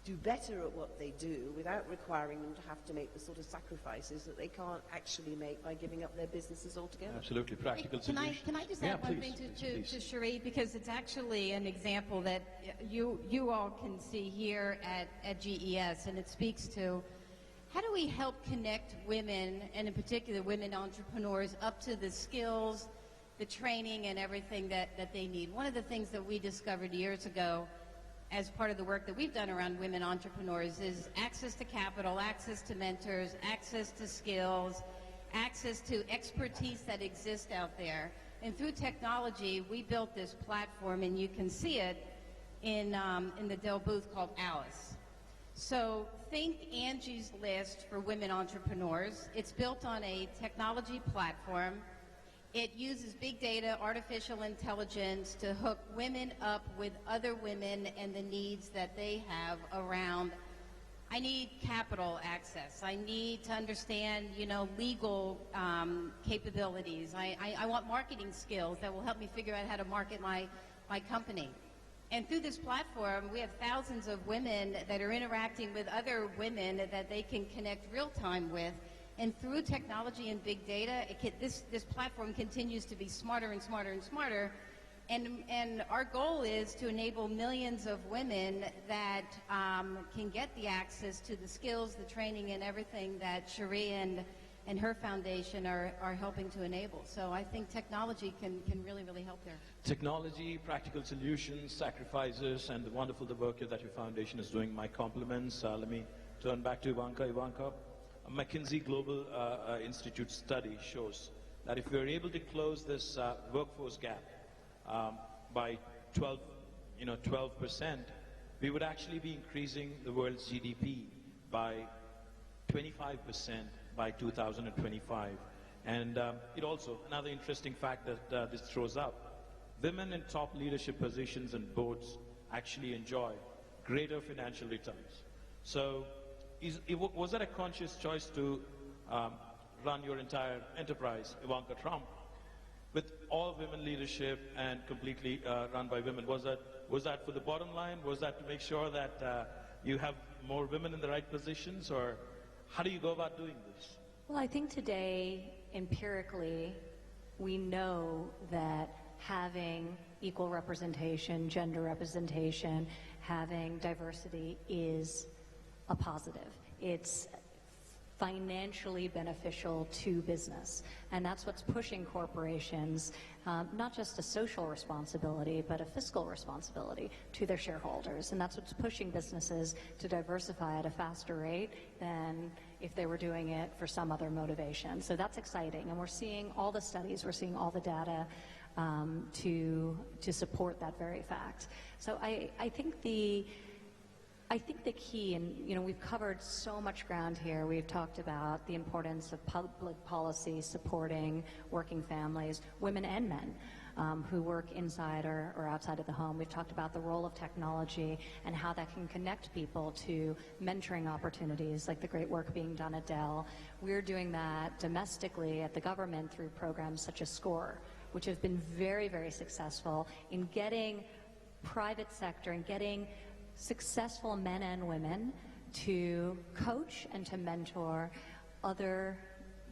do better at what they do without requiring them to have to make the sort of sacrifices that they can't actually make by giving up their businesses altogether. Absolutely, practical solutions. Can I just add one thing to Cherie, because it's actually an example that you all can see here at GES, and it speaks to how do we help connect women, and in particular women entrepreneurs, up to the skills, the training, and everything that they need. One of the things that we discovered years ago as part of the work that we've done around women entrepreneurs is access to capital, access to mentors, access to skills, access to expertise that exists out there. And through technology, we built this platform, and you can see it in the Dell booth, called Alice. So think Angie's List for women entrepreneurs. It's built on a technology platform. It uses big data, artificial intelligence to hook women up with other women and the needs that they have around, I need capital access. I need to understand, legal capabilities. I want marketing skills that will help me figure out how to market my company. And through this platform, we have thousands of women that are interacting with other women that they can connect real time with. And through technology and big data, this platform continues to be smarter and smarter and smarter. And our goal is to enable millions of women that can get the access to the skills, the training, and everything that Cherie and her foundation are helping to enable. So I think technology can really, really help there. Technology, practical solutions, sacrifices, and the wonderful work that your foundation is doing. My compliments. Let me turn back to Ivanka. Ivanka, a McKinsey Global Institute study shows that if we're able to close this workforce gap by 12%, we would actually be increasing the world's GDP by 25% by 2025. And it also, another interesting fact that this throws up, women in top leadership positions and boards actually enjoy greater financial returns. So was that a conscious choice to run your entire enterprise, Ivanka Trump, with all women leadership and completely run by women? Was that for the bottom line? Was that to make sure that you have more women in the right positions? Or how do you go about doing this? Well, I think today, empirically, we know that having equal representation, gender representation, having diversity is a positive. It's financially beneficial to business. And that's what's pushing corporations, not just a social responsibility, but a fiscal responsibility to their shareholders. And that's what's pushing businesses to diversify at a faster rate than if they were doing it for some other motivation. So that's exciting. And we're seeing all the studies, we're seeing all the data to support that very fact. So I think the key, and we've covered so much ground here. We've talked about the importance of public policy supporting working families, women and men who work inside or outside of the home. We've talked about the role of technology and how that can connect people to mentoring opportunities, like the great work being done at Dell. We're doing that domestically at the government through programs such as SCORE, which have been very, very successful in getting private sector and getting successful men and women to coach and to mentor other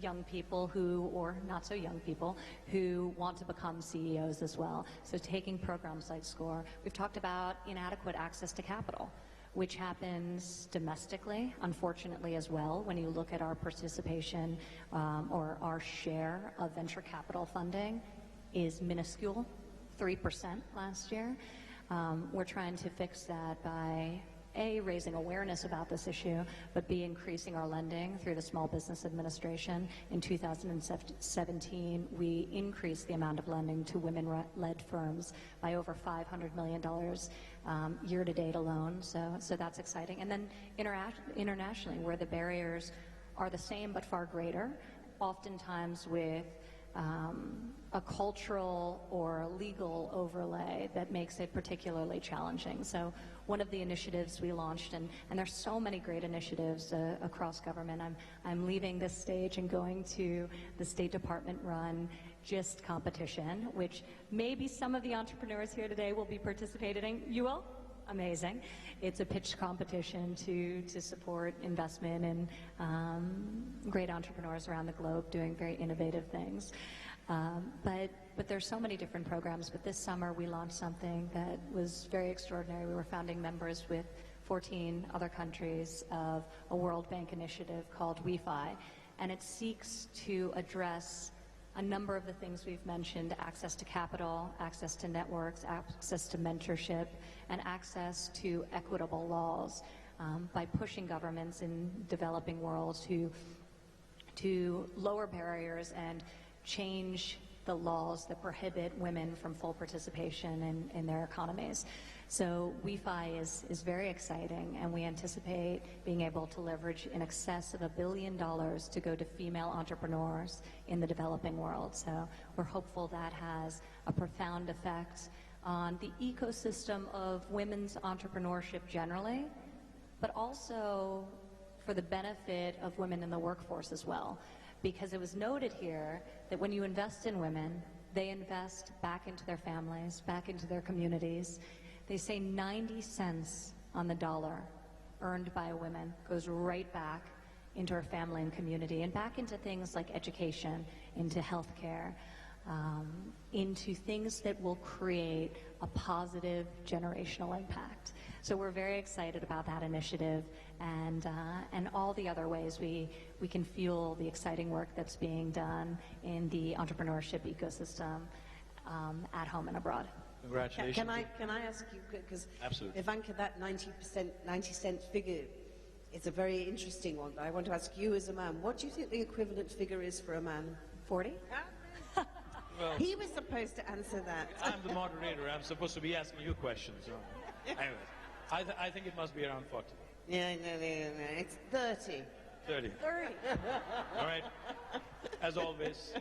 young people or not so young people, who want to become CEOs as well. So taking programs like SCORE. We've talked about inadequate access to capital, which happens domestically, unfortunately, as well. When you look at our participation or our share of venture capital funding is minuscule, 3% last year. We're trying to fix that by A, raising awareness about this issue, but B, increasing our lending through the Small Business Administration. In 2017, we increased the amount of lending to women-led firms by over $500 million year-to-date alone, so that's exciting. And then internationally, where the barriers are the same but far greater, oftentimes with a cultural or legal overlay that makes it particularly challenging. So one of the initiatives we launched, and there's so many great initiatives across government. I'm leaving this stage and going to the State Department-run GIST competition, which maybe some of the entrepreneurs here today will be participating in. You will? Amazing. It's a pitch competition to support investment in great entrepreneurs around the globe doing very innovative things. But there's so many different programs. But this summer we launched something that was very extraordinary. We were founding members with 14 other countries of a World Bank initiative called WeFi, and it seeks to address a number of the things we've mentioned: access to capital, access to networks, access to mentorship, and access to equitable laws by pushing governments in developing worlds to lower barriers and change the laws that prohibit women from full participation in their economies. So WeFi is very exciting, and we anticipate being able to leverage in excess of $1 billion to go to female entrepreneurs in the developing world. So we're hopeful that has a profound effect on the ecosystem of women's entrepreneurship generally, but also for the benefit of women in the workforce as well. Because it was noted here that when you invest in women, they invest back into their families, back into their communities. They say 90 cents on the dollar earned by a woman goes right back into her family and community, and back into things like education, into healthcare, into things that will create a positive generational impact. So we're very excited about that initiative, and all the other ways we can fuel the exciting work that's being done in the entrepreneurship ecosystem at home and abroad. Congratulations. Can I ask you, because Absolutely. Ivanka, that 90% figure is a very interesting one. I want to ask you as a man, what do you think the equivalent figure is for a man? 40? Well, He was supposed to answer that. I'm the moderator. I'm supposed to be asking you questions. So. Anyways, I think it must be around 40. No, it's 30. 30. 30. All right. As always,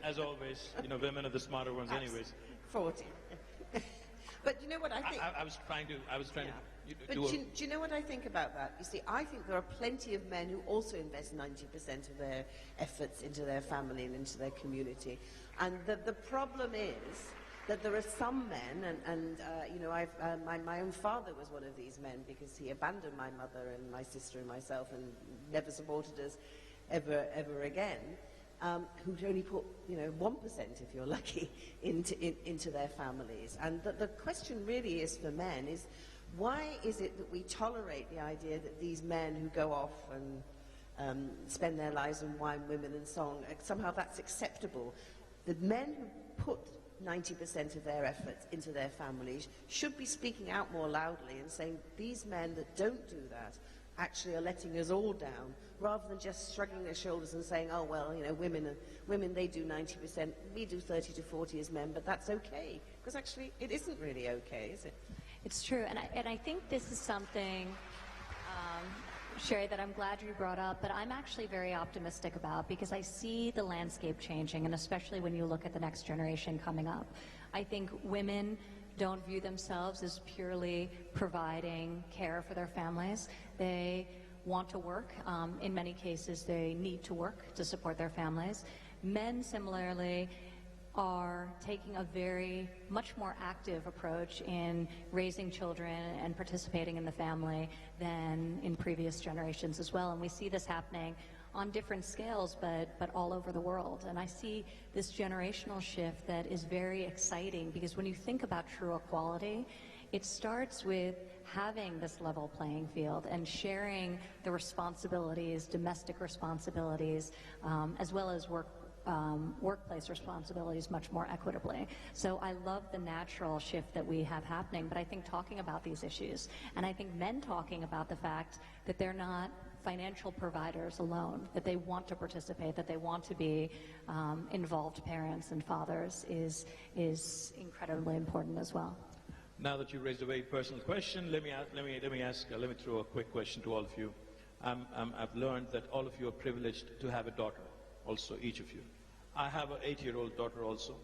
women are the smarter ones anyways. 40. But you know what I think? I was trying to But do do you know what I think about that? You see, I think there are plenty of men who also invest 90% of their efforts into their family and into their community. And the problem is that there are some men, and my own father was one of these men, because he abandoned my mother and my sister and myself and never supported us ever again. Who'd only put 1%, if you're lucky, into their families. And the question really is for men is, why is it that we tolerate the idea that these men who go off and spend their lives on wine, women and song, somehow that's acceptable? The men who put 90% of their efforts into their families should be speaking out more loudly and saying, these men that don't do that actually are letting us all down, rather than just shrugging their shoulders and saying, oh, well, women, they do 90%, we do 30 to 40 as men, but that's okay. Because actually, it isn't really okay, is it? It's true, and I think this is something, Cherie, that I'm glad you brought up, but I'm actually very optimistic about, because I see the landscape changing, and especially when you look at the next generation coming up. I think women don't view themselves as purely providing care for their families. They want to work. In many cases, they need to work to support their families. Men, similarly, are taking a much more active approach in raising children and participating in the family than in previous generations as well. And we see this happening on different scales, but all over the world. And I see this generational shift that is very exciting, because when you think about true equality, it starts with having this level playing field and sharing the responsibilities, domestic responsibilities, as well as workplace responsibilities much more equitably. So I love the natural shift that we have happening, but I think talking about these issues, and I think men talking about the fact that they're not financial providers alone, that they want to participate, that they want to be involved parents and fathers is incredibly important as well. Now that you raised a very personal question, let me throw a quick question to all of you. I've learned that all of you are privileged to have a daughter, also each of you. I have an 8-year-old daughter also.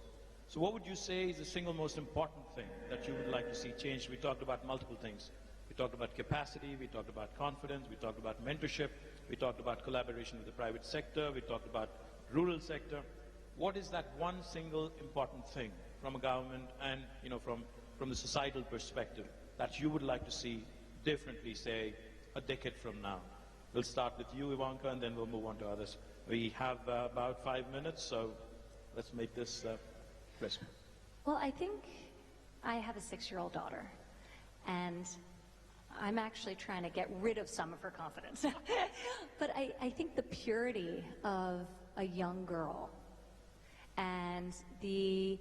So what would you say is the single most important thing that you would like to see changed? We talked about multiple things. We talked about capacity, we talked about confidence, we talked about mentorship, we talked about collaboration with the private sector, we talked about rural sector. What is that one single important thing from a government and from the societal perspective that you would like to see differently, say, a decade from now? We'll start with you, Ivanka, and then we'll move on to others. We have about 5 minutes, so let's make this crisp. Well, I think I have a 6-year-old daughter, and I'm actually trying to get rid of some of her confidence. But I think the purity of a young girl and the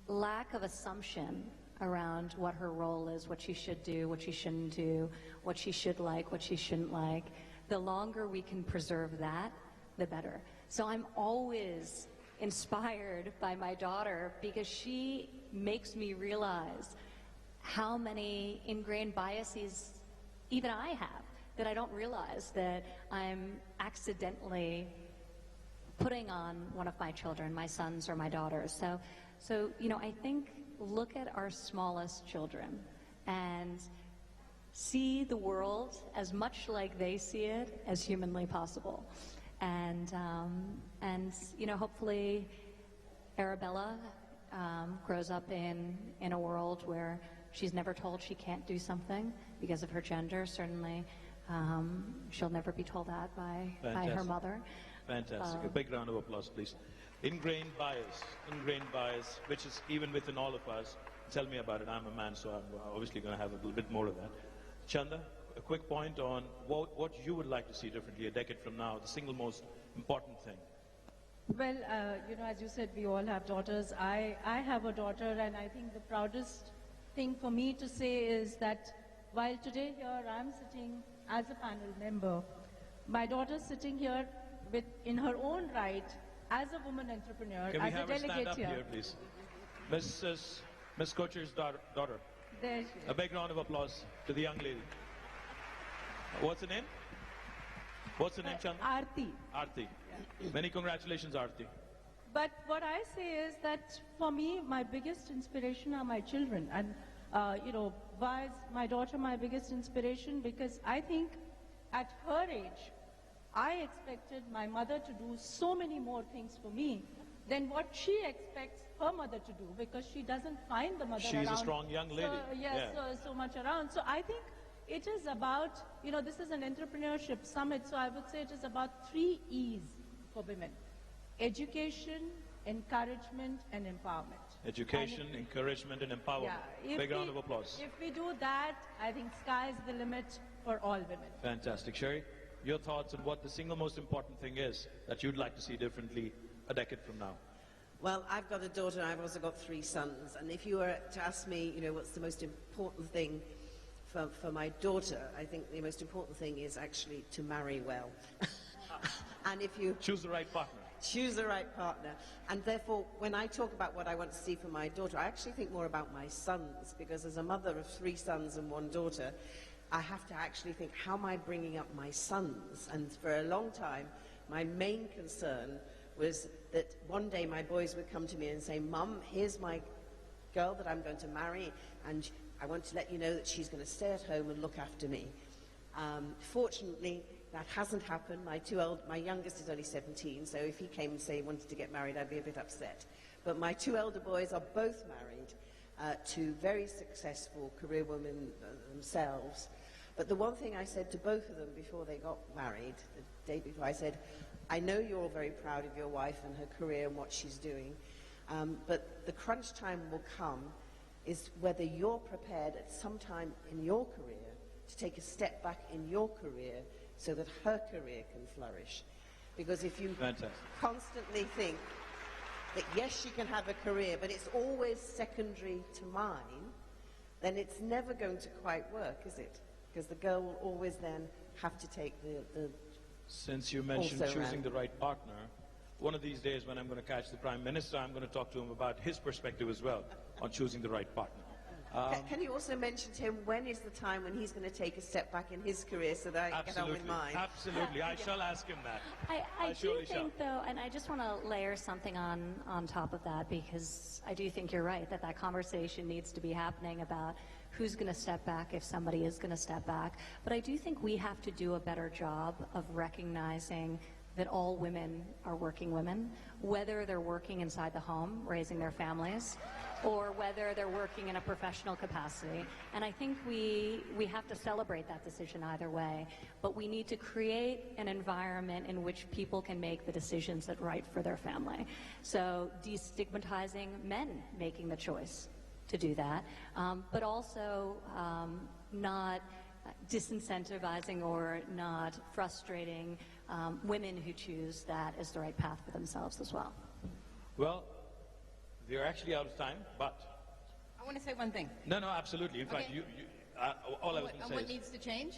lack of assumption around what her role is, what she should do, what she shouldn't do, what she should like, what she shouldn't like, the longer we can preserve that, the better. So I'm always inspired by my daughter because she makes me realize how many ingrained biases even I have that I don't realize that I'm accidentally putting on one of my children, my sons or my daughters. So you know, I think look at our smallest children and see the world as much like they see it as humanly possible. And you know, hopefully Arabella grows up in a world where she's never told she can't do something because of her gender. Certainly she'll never be told that by her mother. Fantastic. A big round of applause, please. Ingrained bias, which is even within all of us. Tell me about it. I'm a man, so I'm obviously going to have a little bit more of that. Chanda, a quick point on what you would like to see differently a decade from now, the single most important thing. Well, you know, as you said, we all have daughters. I have a daughter, and I think the proudest thing for me to say is that while today here I'm sitting as a panel member, my daughter's sitting here in her own right as a woman entrepreneur, Can we as have a her stand delegate up here, please? Miss Kochhar's daughter. There she is. A big round of applause to the young lady. What's her name? What's her name, Chanda? Aarti. Aarti. Many congratulations, Aarti. But what I say is that for me, my biggest inspiration are my children. And, you know, why is my daughter my biggest inspiration? Because I think at her age, I expected my mother to do so many more things for me than what she expects her mother to do, because she doesn't find the mother around. She's a strong young lady. So, yes, Yeah. so much around. So I think it is about, you know, this is an entrepreneurship summit, so I would say it is about 3 E's for women: education, encouragement, and empowerment. Education, encouragement, and empowerment. Yeah, Big round of applause. If we do that, I think sky's the limit for all women. Fantastic. Cherie, your thoughts on what the single most important thing is that you'd like to see differently a decade from now? Well, I've got a daughter and I've also got 3 sons. And if you were to ask me, you know, what's the most important thing for my daughter, I think the most important thing is actually to marry well. And if you Choose the right partner. choose the right partner. And therefore, when I talk about what I want to see for my daughter, I actually think more about my sons, because as a mother of 3 sons and 1 daughter, I have to actually think, how am I bringing up my sons? And for a long time, my main concern was that one day my boys would come to me and say, "Mum, here's my girl that I'm going to marry, and I want to let you know that she's going to stay at home and look after me." Fortunately, that hasn't happened. My youngest is only 17, so if he came and said he wanted to get married, I'd be a bit upset. But my 2 elder boys are both married to very successful career women themselves. But the one thing I said to both of them before they got married, the day before, I said, "I know you're all very proud of your wife and her career and what she's doing, but the crunch time will come is whether you're prepared at some time in your career to take a step back in your career so that her career can flourish." Because if you Fantastic. constantly think that yes, she can have a career, but it's always secondary to mine, then it's never going to quite work, is it? Because the girl will always then have to take the Since you mentioned Also choosing ran. the right partner, one of these days when I'm going to catch the Prime Minister, I'm going to talk to him about his perspective as well on choosing the right partner. Can you also mention to him when is the time when he's going to take a step back in his career so that I can get on with mine? Absolutely. I shall ask him that. I do surely think, though, and I just want to layer something on top of that, because I do think you're right, that conversation needs to be happening about who's going to step back if somebody is going to step back. But I do think we have to do a better job of recognizing that all women are working women, whether they're working inside the home, raising their families, or whether they're working in a professional capacity. And I think we have to celebrate that decision either way. But we need to create an environment in which people can make the decisions that are right for their family. So destigmatizing men making the choice to do that, but also not disincentivizing or not frustrating women who choose that as the right path for themselves as well. Well, we're actually out of time, but... I want to say one thing. No, absolutely. In fact, Okay. all I was going to say What is... needs to change?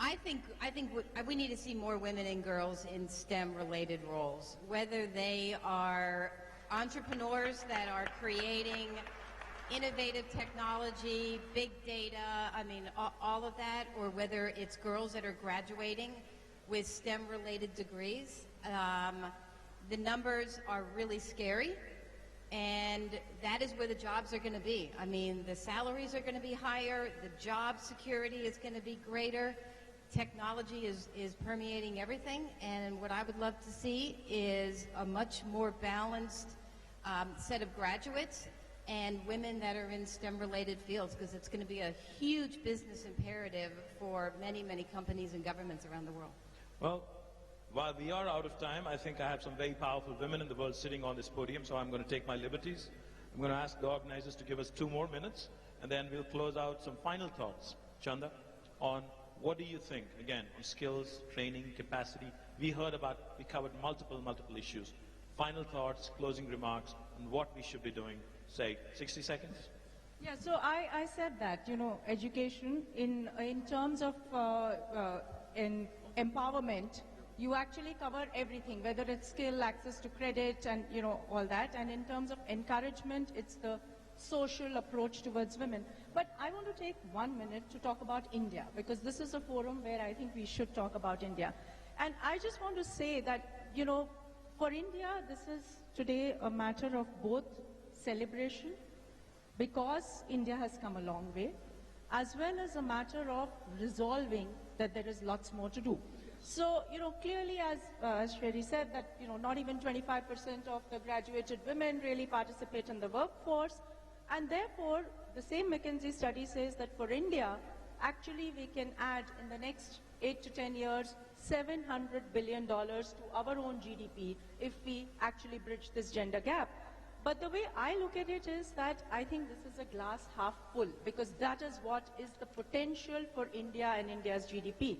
I think we need to see more women and girls in STEM-related roles, whether they are entrepreneurs that are creating innovative technology, big data, I mean, all of that, or whether it's girls that are graduating with STEM-related degrees. The numbers are really scary, and that is where the jobs are going to be. I mean, the salaries are going to be higher, the job security is going to be greater, technology is permeating everything, and what I would love to see is a much more balanced set of graduates and women that are in STEM-related fields, because it's going to be a huge business imperative for many, many companies and governments around the world. Well, while we are out of time, I think I have some very powerful women in the world sitting on this podium, so I'm going to take my liberties. I'm going to ask the organizers to give us 2 more minutes, and then we'll close out some final thoughts. Chanda, on what do you think, again, on skills, training, capacity? We covered multiple issues. Final thoughts, closing remarks, and what we should be doing, say, 60 seconds? Yeah, so I said that, education in terms of in empowerment, you actually cover everything, whether it's skill, access to credit, and all that. And in terms of encouragement, it's the social approach towards women. But I want to take 1 minute to talk about India, because this is a forum where I think we should talk about India. And I just want to say that, for India, this is today a matter of both celebration, because India has come a long way, as well as a matter of resolving that there is lots more to do. So, clearly, as Cherie said, that, not even 25% of the graduated women really participate in the workforce. And therefore, the same McKinsey study says that for India, actually we can add in the next 8 to 10 years, $700 billion to our own GDP if we actually bridge this gender gap. But the way I look at it is that I think this is a glass half full, because that is what is the potential for India and India's GDP.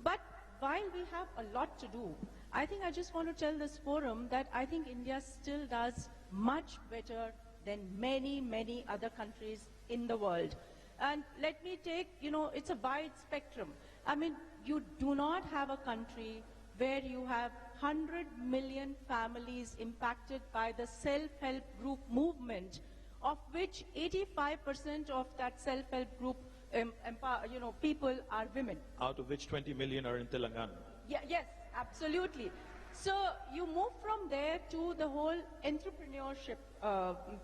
But while we have a lot to do, I think I just want to tell this forum that I think India still does much better than many, many other countries in the world. And let me take, it's a wide spectrum. I mean, you do not have a country where you have 100 million families impacted by the self-help group movement, of which 85% of that self-help group people are women. Out of which 20 million are in Telangana. Yeah, yes, absolutely. So you move from there to the whole entrepreneurship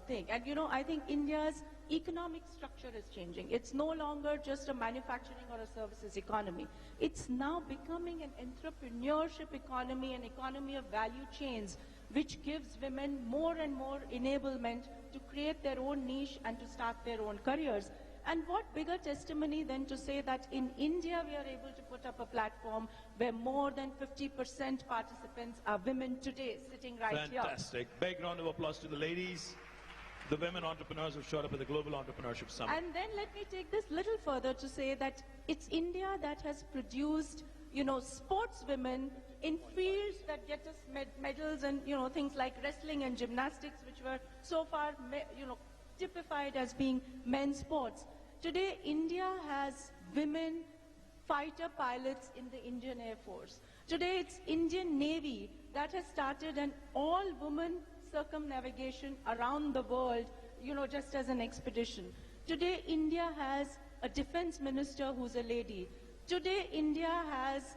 thing. And I think India's economic structure is changing. It's no longer just a manufacturing or a services economy. It's now becoming an entrepreneurship economy, an economy of value chains, which gives women more and more enablement to create their own niche and to start their own careers. And what bigger testimony than to say that in India we are able to put up a platform where more than 50% participants are women today, sitting right here. Fantastic. Big round of applause to the ladies, the women entrepreneurs who showed up at the Global Entrepreneurship Summit. And then let me take this little further to say that it's India that has produced, sports women in fields that get us medals and, things like wrestling and gymnastics, which were so far, typified as being men's sports. Today, India has women fighter pilots in the Indian Air Force. Today, it's Indian Navy that has started an all-woman circumnavigation around the world, just as an expedition. Today, India has a defense minister who's a lady. Today, India has,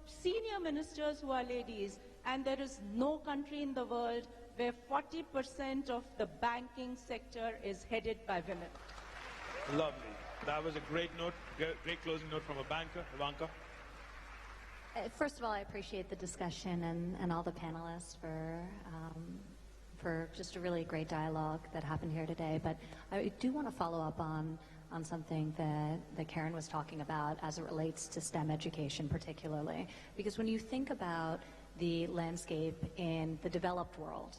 senior ministers who are ladies, and there is no country in the world where 40% of the banking sector is headed by women. Lovely. That was a great note, great closing note from a banker. Ivanka? First of all, I appreciate the discussion and all the panelists for just a really great dialogue that happened here today. But I do want to follow up on something that Karen was talking about as it relates to STEM education particularly. Because when you think about the landscape in the developed world,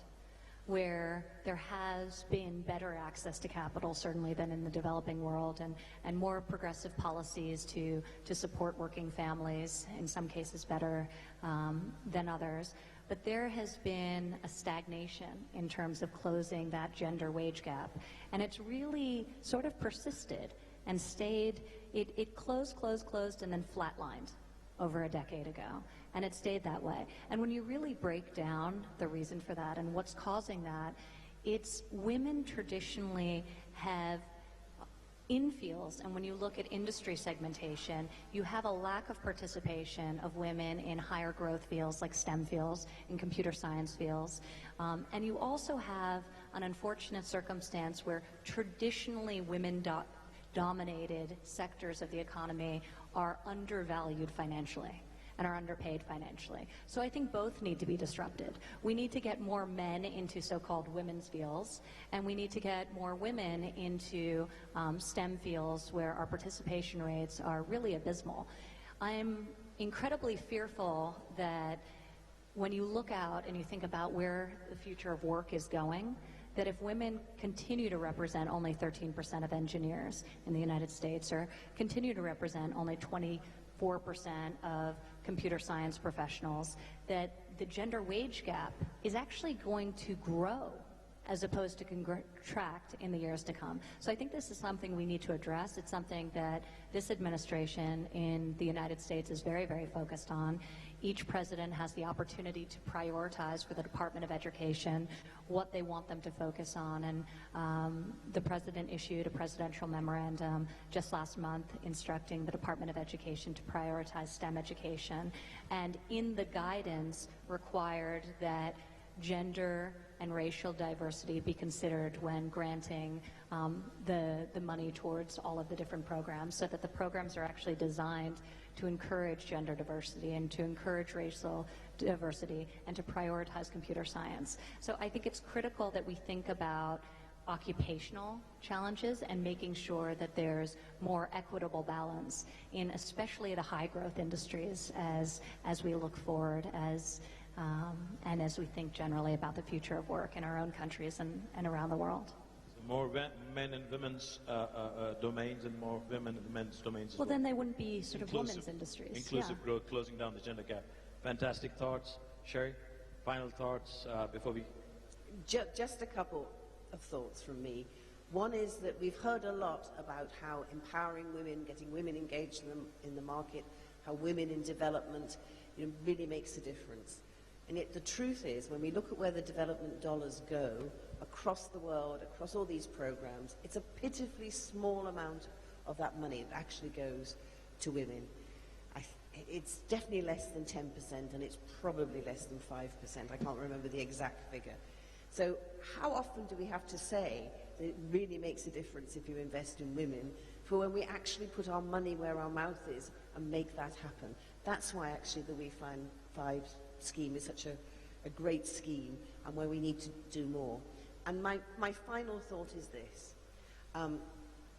where there has been better access to capital, certainly, than in the developing world, and more progressive policies to support working families, in some cases better than others. But there has been a stagnation in terms of closing that gender wage gap. And it's really sort of persisted. and stayed, it closed, and then flatlined over a decade ago. And it stayed that way. And when you really break down the reason for that and what's causing that, it's women traditionally have in fields, and when you look at industry segmentation, you have a lack of participation of women in higher growth fields like STEM fields and computer science fields. And you also have an unfortunate circumstance where traditionally women-dominated sectors of the economy are undervalued financially and are underpaid financially. So I think both need to be disrupted. We need to get more men into so-called women's fields, and we need to get more women into STEM fields where our participation rates are really abysmal. I'm incredibly fearful that when you look out and you think about where the future of work is going, that if women continue to represent only 13% of engineers in the United States, or continue to represent only 24% of computer science professionals, that the gender wage gap is actually going to grow as opposed to contract in the years to come. So I think this is something we need to address. It's something that this administration in the United States is very, very focused on. Each president has the opportunity to prioritize for the Department of Education what they want them to focus on. And the president issued a presidential memorandum just last month instructing the Department of Education to prioritize STEM education. And in the guidance required that gender and racial diversity be considered when granting the money towards all of the different programs, so that the programs are actually designed to encourage gender diversity and to encourage racial diversity and to prioritize computer science. So I think it's critical that we think about occupational challenges and making sure that there's more equitable balance in especially the high growth industries as we look forward, and as we think generally about the future of work in our own countries and around the world. So more men and women's domains and more women and men's domains as Well, then they wouldn't be sort of Inclusive- women's industries. Inclusive Yeah. growth, closing down the gender gap. Fantastic thoughts. Cherie, final thoughts before we... Just a couple of thoughts from me. One is that we've heard a lot about how empowering women, getting women engaged in the market, how women in development really makes a difference. And yet the truth is, when we look at where the development dollars go across the world, across all these programs, it's a pitifully small amount of that money that actually goes to women. It's definitely less than 10%, and it's probably less than 5%. I can't remember the exact figure. So how often do we have to say that it really makes a difference if you invest in women, for when we actually put our money where our mouth is and make that happen? That's why actually the We Find Five scheme is such a great scheme, and where we need to do more. And my final thought is this.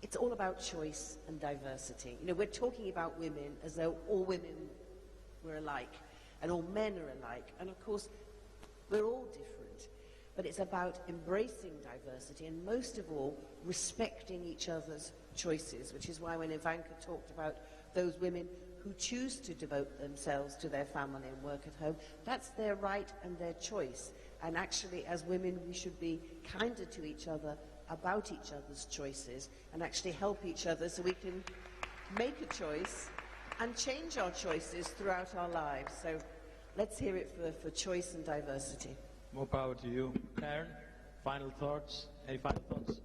It's all about choice and diversity. We're talking about women as though all women were alike and all men are alike. And of course, we're all different. But it's about embracing diversity and most of all, respecting each other's choices, which is why when Ivanka talked about those women who choose to devote themselves to their family and work at home, that's their right and their choice. And actually, as women, we should be kinder to each other about each other's choices and actually help each other so we can make a choice and change our choices throughout our lives. So let's hear it for choice and diversity. More power to you. Karen, final thoughts? Any final thoughts?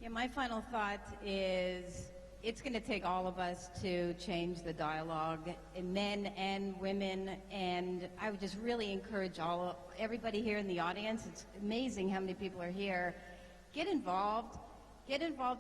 Yeah, my final thought is it's going to take all of us to change the dialogue, men and women, and I would just really encourage everybody here in the audience. It's amazing how many people are here. Get involved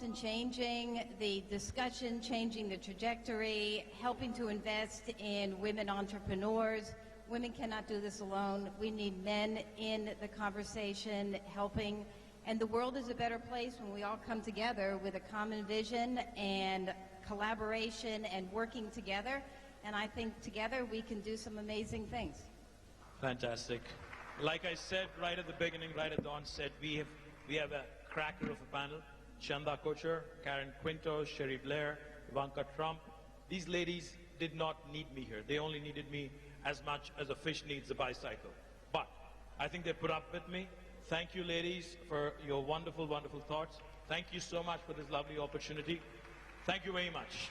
in changing the discussion, changing the trajectory, helping to invest in women entrepreneurs. Women cannot do this alone. We need men in the conversation helping. And the world is a better place when we all come together with a common vision and collaboration and working together. And I think together we can do some amazing things. Fantastic. Like I said right at the beginning, right at the onset, we have a cracker of a panel. Chanda, Kochhar, Karen, Quintus, Cherie, Blair, Ivanka Trump. These ladies did not need me here. They only needed me as much as a fish needs a bicycle. But I think they put up with me Thank you, ladies, for your wonderful, wonderful thoughts. Thank you so much for this lovely opportunity. Thank you very much.